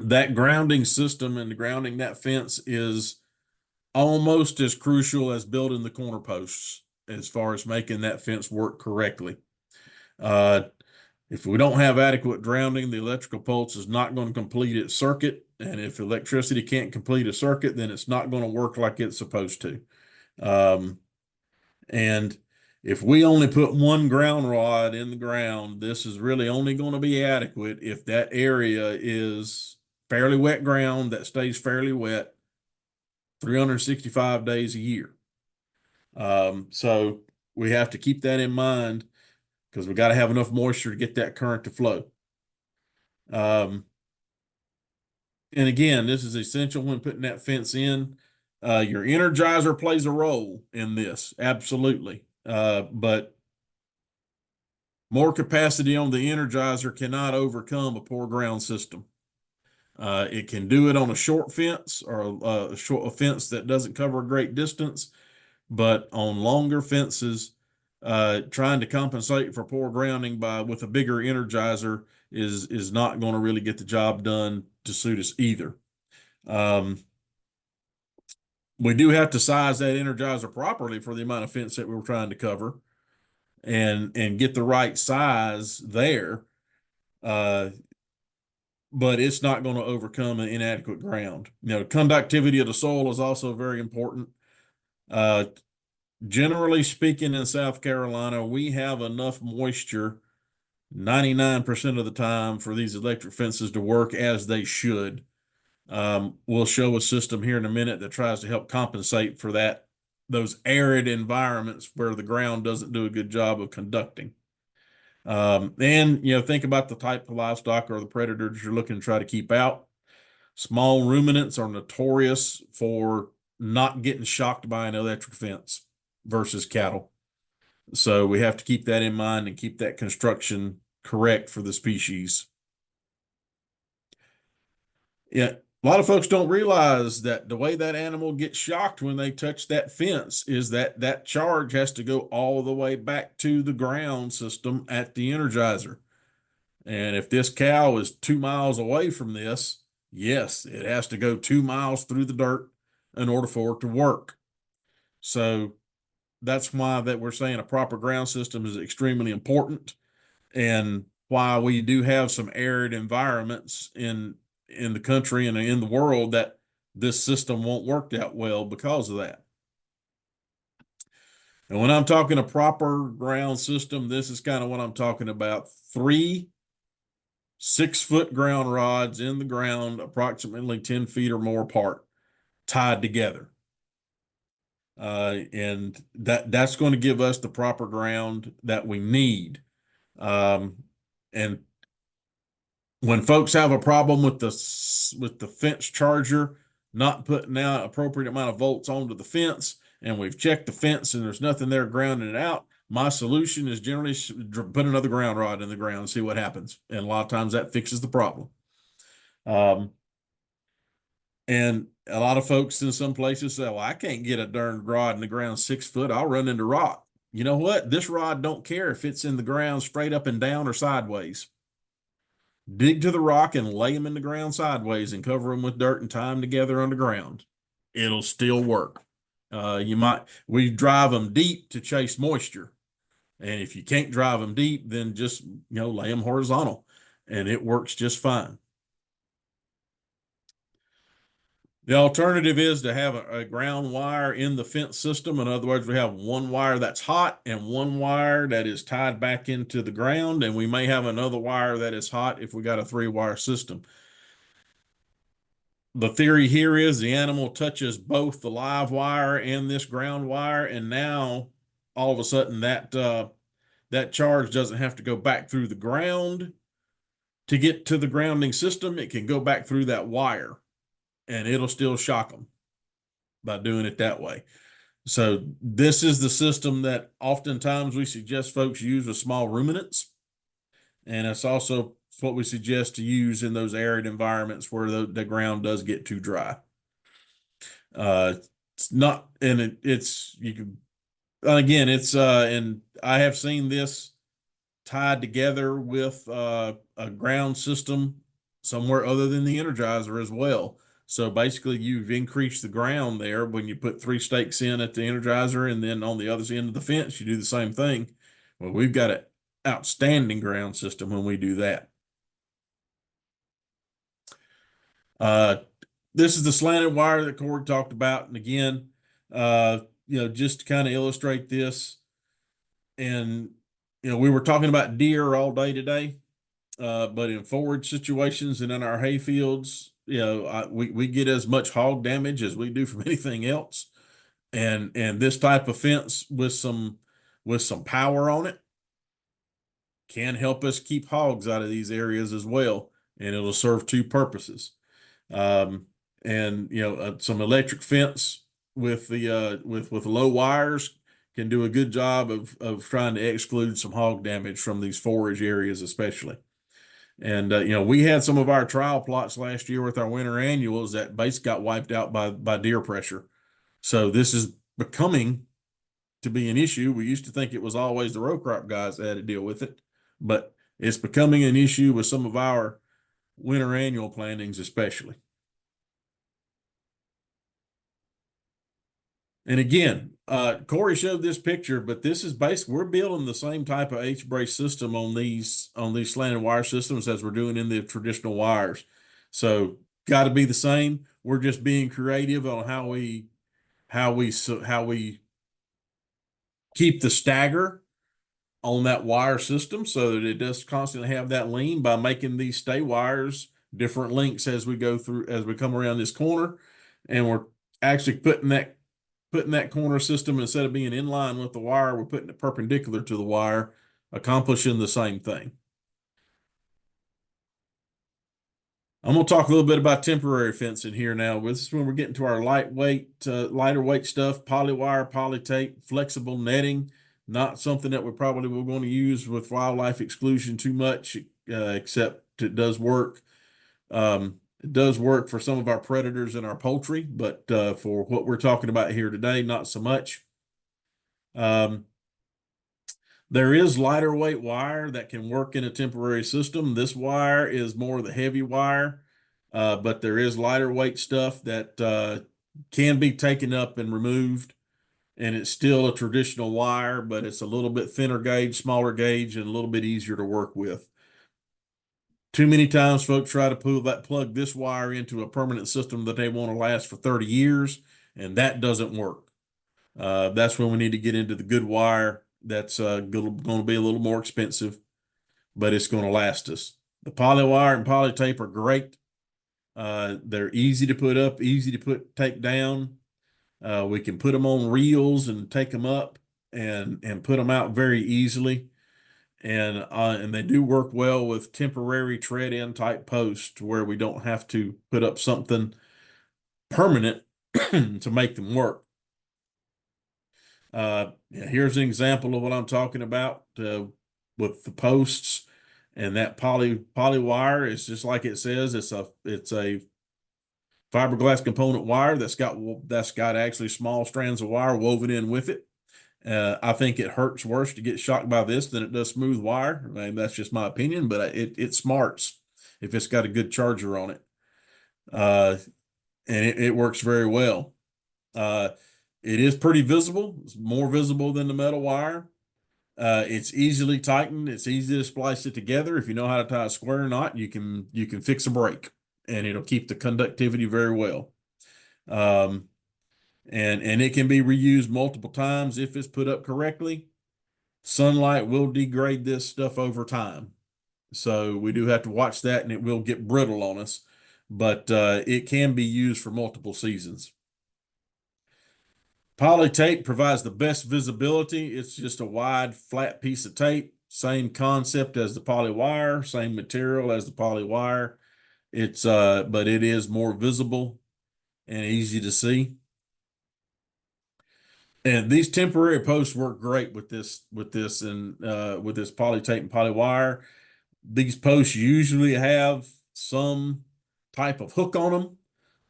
That grounding system and grounding that fence is almost as crucial as building the corner posts as far as making that fence work correctly. If we don't have adequate grounding, the electrical pulse is not going to complete its circuit. And if electricity can't complete a circuit, then it's not going to work like it's supposed to. And if we only put one ground rod in the ground, this is really only going to be adequate if that area is fairly wet ground that stays fairly wet 365 days a year. So we have to keep that in mind because we got to have enough moisture to get that current to flow. And again, this is essential when putting that fence in. Your energizer plays a role in this, absolutely. But more capacity on the energizer cannot overcome a poor ground system. It can do it on a short fence or a fence that doesn't cover a great distance, but on longer fences, trying to compensate for poor grounding with a bigger energizer is not going to really get the job done to suit us either. We do have to size that energizer properly for the amount of fence that we're trying to cover and get the right size there. But it's not going to overcome an inadequate ground. Conductivity of the soil is also very important. Generally speaking, in South Carolina, we have enough moisture 99% of the time for these electric fences to work as they should. We'll show a system here in a minute that tries to help compensate for those arid environments where the ground doesn't do a good job of conducting. And think about the type of livestock or the predators you're looking to try to keep out. Small ruminants are notorious for not getting shocked by an electric fence versus cattle. So we have to keep that in mind and keep that construction correct for the species. Yeah, a lot of folks don't realize that the way that animal gets shocked when they touch that fence is that charge has to go all the way back to the ground system at the energizer. And if this cow is 2 miles away from this, yes, it has to go 2 miles through the dirt in order for it to work. So that's why that we're saying a proper ground system is extremely important, and why we do have some arid environments in the country and in the world that this system won't work that well because of that. And when I'm talking a proper ground system, this is kind of what I'm talking about. 3 6-foot ground rods in the ground, approximately 10 feet or more apart, tied together. And that's going to give us the proper ground that we need. And when folks have a problem with the fence charger not putting out appropriate amount of volts onto the fence, and we've checked the fence and there's nothing there grounding it out, my solution is generally put another ground rod in the ground and see what happens. And a lot of times that fixes the problem. And a lot of folks in some places say, well, I can't get a darn rod in the ground 6 foot. I'll run into rock. You know what? This rod don't care if it's in the ground straight up and down or sideways. Dig to the rock and lay them in the ground sideways and cover them with dirt and tie them together underground. It'll still work. We drive them deep to chase moisture. And if you can't drive them deep, then just, lay them horizontal and it works just fine. The alternative is to have a ground wire in the fence system. In other words, we have one wire that's hot and one wire that is tied back into the ground, and we may have another wire that is hot if we got a 3-wire system. The theory here is the animal touches both the live wire and this ground wire, and now all of a sudden that charge doesn't have to go back through the ground to get to the grounding system. It can go back through that wire, and it'll still shock them by doing it that way. So this is the system that oftentimes we suggest folks use with small ruminants. And it's also what we suggest to use in those arid environments where the ground does get too dry. It's not, and it's, you can, again, it's, and I have seen this tied together with a ground system somewhere other than the Energizer as well. So basically you've increased the ground there when you put 3 stakes in at the Energizer, and then on the other end of the fence, you do the same thing. Well, we've got an outstanding ground system when we do that. This is the slanted wire that Cory talked about. And again, just to kind of illustrate this, and we were talking about deer all day today, but in forage situations and in our hay fields, we get as much hog damage as we do from anything else, and this type of fence with some power on it can help us keep hogs out of these areas as well, and it'll serve two purposes. And some electric fence with the with low wires can do a good job of trying to exclude some hog damage from these forage areas, especially. And we had some of our trial plots last year with our winter annuals that base got wiped out by deer pressure. So this is becoming to be an issue. We used to think it was always the row crop guys that had to deal with it, but it's becoming an issue with some of our winter annual plantings, especially. And again, Cory showed this picture, but this is basically, we're building the same type of H-brace system on these slanted wire systems as we're doing in the traditional wires. So got to be the same. We're just being creative on how we keep the stagger on that wire system so that it does constantly have that lean by making these stay wires different lengths as we come around this corner. And we're actually putting that corner system, instead of being in line with the wire, we're putting it perpendicular to the wire, accomplishing the same thing. I'm going to talk a little bit about temporary fencing here now. This is when we're getting to our lighter weight stuff: polywire, polytape, flexible netting. Not something that we're going to use with wildlife exclusion too much, except it does work. It does work for some of our predators and our poultry, but for what we're talking about here today, not so much. There is lighter weight wire that can work in a temporary system. This wire is more the heavy wire, but there is lighter weight stuff that can be taken up and removed, and it's still a traditional wire, but it's a little bit thinner gauge, smaller gauge, and a little bit easier to work with. Too many times folks try to plug this wire into a permanent system that they want to last for 30 years, and that doesn't work. That's when we need to get into the good wire that's going to be a little more expensive, but it's going to last us. The polywire and polytape are great. They're easy to put up, easy to take down. We can put them on reels and take them up and put them out very easily. And they do work well with temporary tread-in type posts where we don't have to put up something permanent to make them work. Here's an example of what I'm talking about with the posts, and that poly wire is just like it says. It's a fiberglass component wire that's got actually small strands of wire woven in with it. I think it hurts worse to get shocked by this than it does smooth wire. I mean, that's just my opinion, but it smarts if it's got a good charger on it. And it works very well. It is pretty visible. It's more visible than the metal wire. It's easily tightened. It's easy to splice it together. If you know how to tie a square knot, you can fix a break, and it'll keep the conductivity very well. And it can be reused multiple times if it's put up correctly. Sunlight will degrade this stuff over time, so we do have to watch that, and it will get brittle on us, but it can be used for multiple seasons. Polytape provides the best visibility. It's just a wide, flat piece of tape. Same concept as the poly wire, same material as the poly wire. But it is more visible and easy to see. And these temporary posts work great with this polytape and poly wire. These posts usually have some type of hook on them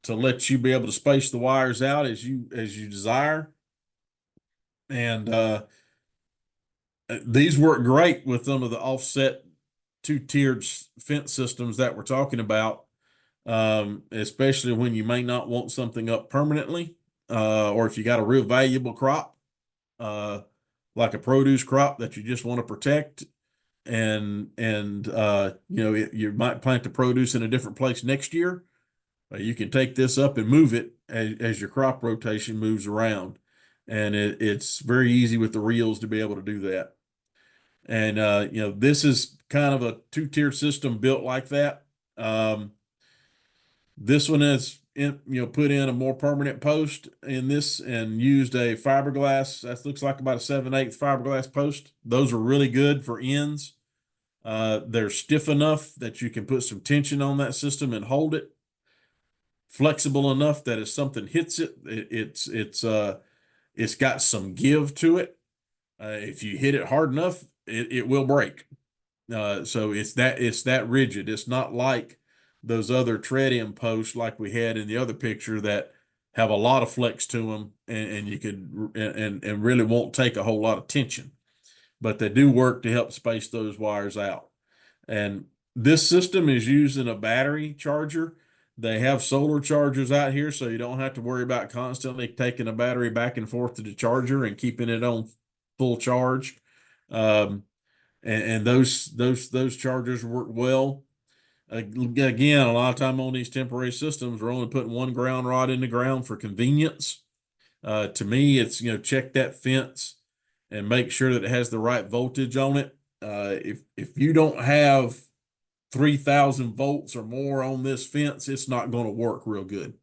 to let you be able to space the wires out as you desire. And these work great with some of the offset two-tiered fence systems that we're talking about, especially when you may not want something up permanently, or if you got a real valuable crop, like a produce crop that you just want to protect, and you might plant the produce in a different place next year. You can take this up and move it as your crop rotation moves around. and it's very easy with the reels to be able to do that. And this is kind of a two-tiered system built like that. This one is put in a more permanent post in this and used a fiberglass. That looks like about a 7/8 fiberglass post. Those are really good for ends. They're stiff enough that you can put some tension on that system and hold it. Flexible enough that if something hits it, it's got some give to it. If you hit it hard enough, it will break. So it's that rigid. It's not like those other tread-in posts like we had in the other picture that have a lot of flex to them, and you could and really won't take a whole lot of tension, but they do work to help space those wires out. And this system is using a battery charger. They have solar chargers out here, so you don't have to worry about constantly taking a battery back and forth to the charger and keeping it on full charge. And those chargers work well. Again, a lot of time on these temporary systems, we're only putting one ground rod in the ground for convenience. To me, it's check that fence and make sure that it has the right voltage on it. If you don't have 3,000 volts or more on this fence, it's not going to work real good.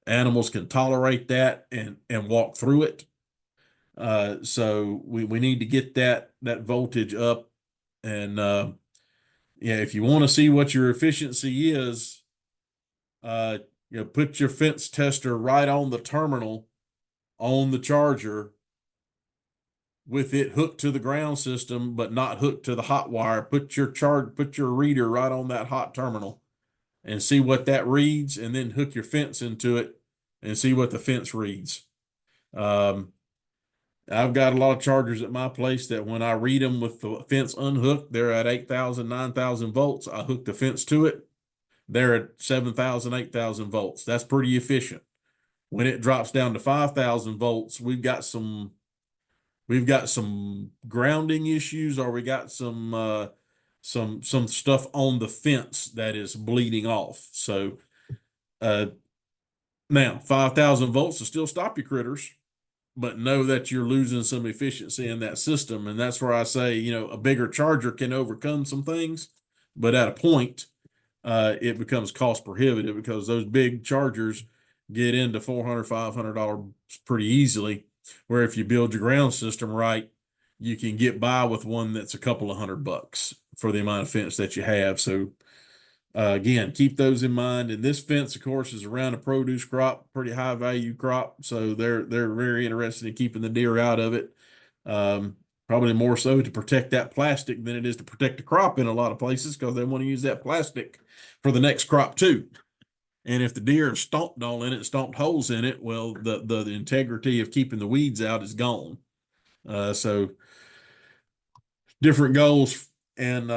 Animals can tolerate that and walk through it. So we need to get that voltage up. And if you want to see what your efficiency is, put your fence tester right on the terminal on the charger with it hooked to the ground system, but not hooked to the hot wire. Put your reader right on that hot terminal and see what that reads, and then hook your fence into it and see what the fence reads. I've got a lot of chargers at my place that when I read them with the fence unhooked, they're at 8,000, 9,000 volts. I hook the fence to it. They're at 7,000, 8,000 volts. That's pretty efficient. When it drops down to 5,000 volts, we've got some grounding issues, or we got some stuff on the fence that is bleeding off. So now 5,000 volts will still stop your critters, but know that you're losing some efficiency in that system. And that's where I say, a bigger charger can overcome some things, but at a point, it becomes cost prohibitive because those big chargers get into $400, $500 pretty easily. Where if you build your ground system right, you can get by with one that's a couple of $100 for the amount of fence that you have. So again, keep those in mind. And this fence, of course, is around a produce crop, pretty high value crop. So they're very interested in keeping the deer out of it. Probably more so to protect that plastic than it is to protect the crop in a lot of places, because they want to use that plastic for the next crop too. And if the deer have stomped all in it, stomped holes in it, well, the integrity of keeping the weeds out is gone. So different goals. And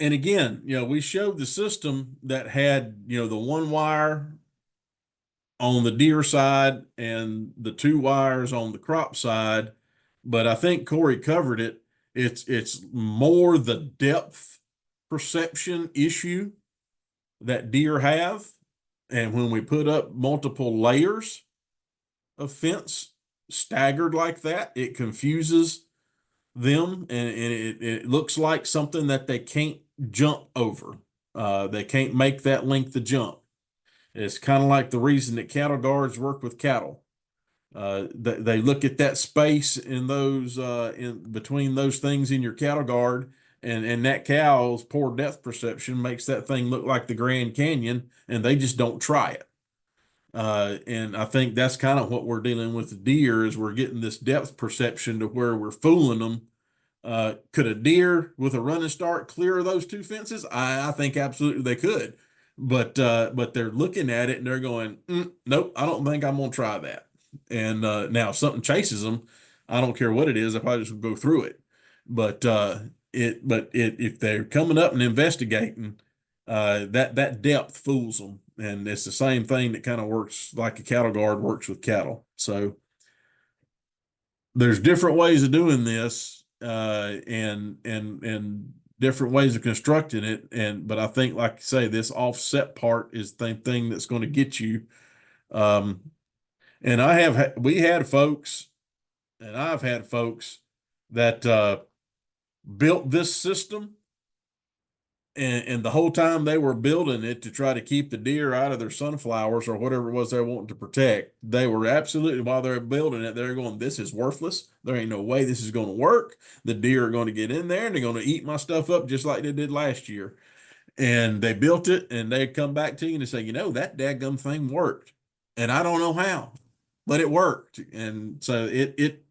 again, we showed the system that had, the one wire on the deer side and the two wires on the crop side. But I think Cory covered it. It's more the depth perception issue that deer have. And when we put up multiple layers of fence staggered like that, it confuses them, and it looks like something that they can't jump over. They can't make that length of jump. It's kind of like the reason that cattle guards work with cattle. They look at that space in those in between those things in your cattle guard, and that cow's poor depth perception makes that thing look like the Grand Canyon, and they just don't try it. And I think that's kind of what we're dealing with the deer, is we're getting this depth perception to where we're fooling them. Could a deer with a running start clear those two fences? I think absolutely they could, but they're looking at it and they're going, nope, I don't think I'm gonna try that. And now if something chases them, I don't care what it is, I probably just go through it. But if they're coming up and investigating, that depth fools them, and it's the same thing that kind of works like a cattle guard works with cattle. So there's different ways of doing this, and different ways of constructing it. But I think, like I say, this offset part is the thing that's going to get you. And we had folks, and I've had folks that built this system, and the whole time they were building it to try to keep the deer out of their sunflowers or whatever it was they're wanting to protect, they were absolutely, while they're building it, they're going, this is worthless. There ain't no way this is going to work. The deer are going to get in there and they're going to eat my stuff up just like they did last year. And they built it, and they come back to you and they say, you know, that dadgum thing worked. And I don't know how, but it worked. And so it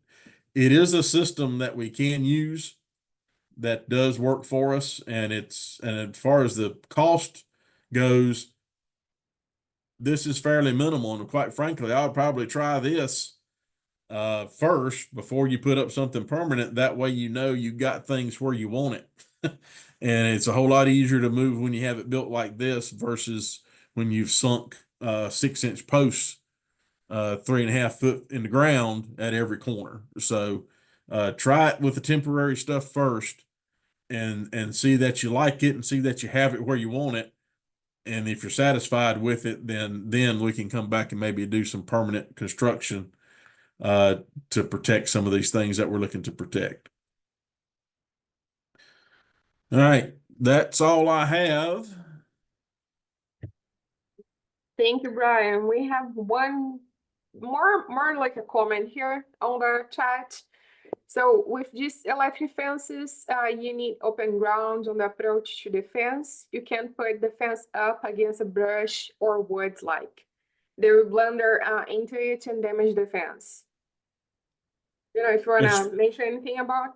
is a system that we can use that does work for us. And as far as the cost goes, this is fairly minimal. And quite frankly, I would probably try this first before you put up something permanent. That way, you know, you got things where you want it. And it's a whole lot easier to move when you have it built like this versus when you've sunk 6-inch posts 3.5 foot in the ground at every corner. So try it with the temporary stuff first, and see that you like it and see that you have it where you want it. And if you're satisfied with it, then we can come back and maybe do some permanent construction to protect some of these things that we're looking to protect. All right, that's all I have. Thank you, Brian. We have one more like a comment here on the chat. So with these electric fences, you need open ground on the approach to the fence. You can't put the fence up against a brush or woods like. They will blunder into it and damage the fence. You know, if you wanna mention anything about.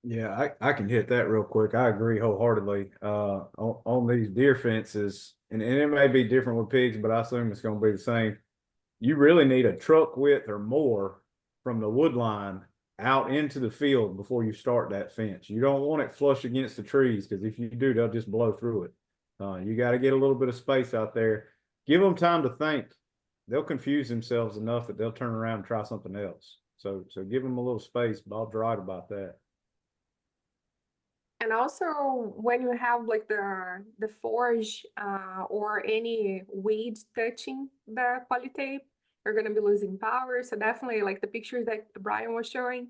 Yeah, I can hit that real quick. I agree wholeheartedly. On these deer fences, and it may be different with pigs, but I assume it's going to be the same. You really need a truck width or more from the wood line out into the field before you start that fence. You don't want it flush against the trees, because if you do, they'll just blow through it. You got to get a little bit of space out there. Give them time to think. They'll confuse themselves enough that they'll turn around and try something else. So give them a little space. Bob's right about that. And also when you have like the forage or any weed touching the polytape, you're gonna be losing power. So definitely like the pictures that Brian was showing,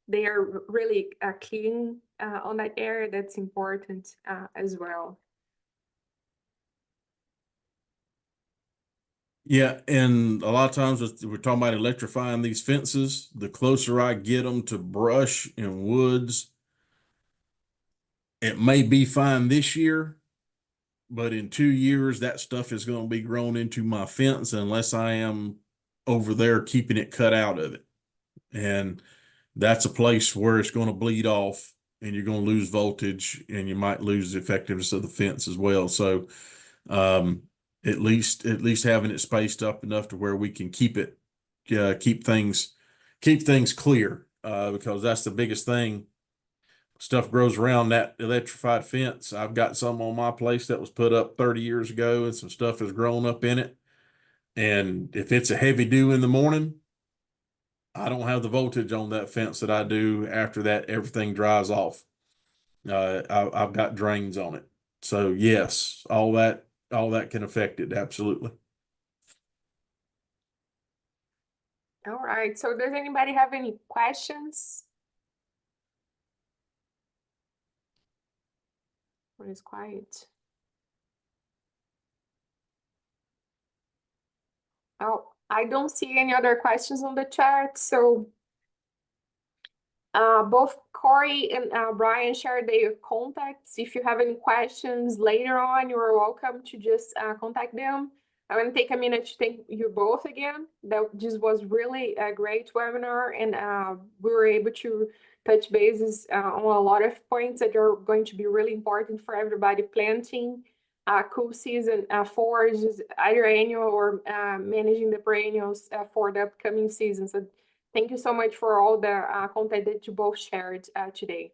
they are really clean on that area. That's important as well. Yeah, and a lot of times we're talking about electrifying these fences. The closer I get them to brush and woods, it may be fine this year, but in 2 years, that stuff is going to be grown into my fence unless I am over there keeping it cut out of it. And that's a place where it's going to bleed off, and you're going to lose voltage, and you might lose the effectiveness of the fence as well. So at least having it spaced up enough to where we can keep things clear, because that's the biggest thing. Stuff grows around that electrified fence. I've got some on my place that was put up 30 years ago, and some stuff has grown up in it. And if it's a heavy dew in the morning, I don't have the voltage on that fence that I do after that everything dries off. I've got drains on it. So yes, all that can affect it, absolutely. All right, so does anybody have any questions? What is quiet? Oh, I don't see any other questions on the chat. So both Cory and Brian shared their contacts. If you have any questions later on, you are welcome to just contact them. I want to take a minute to thank you both again. This was really a great webinar, and we were able to touch bases on a lot of points that are going to be really important for everybody planting cool season forages, either annual or managing the perennials for the upcoming season. So thank you so much for all the content that you both shared today.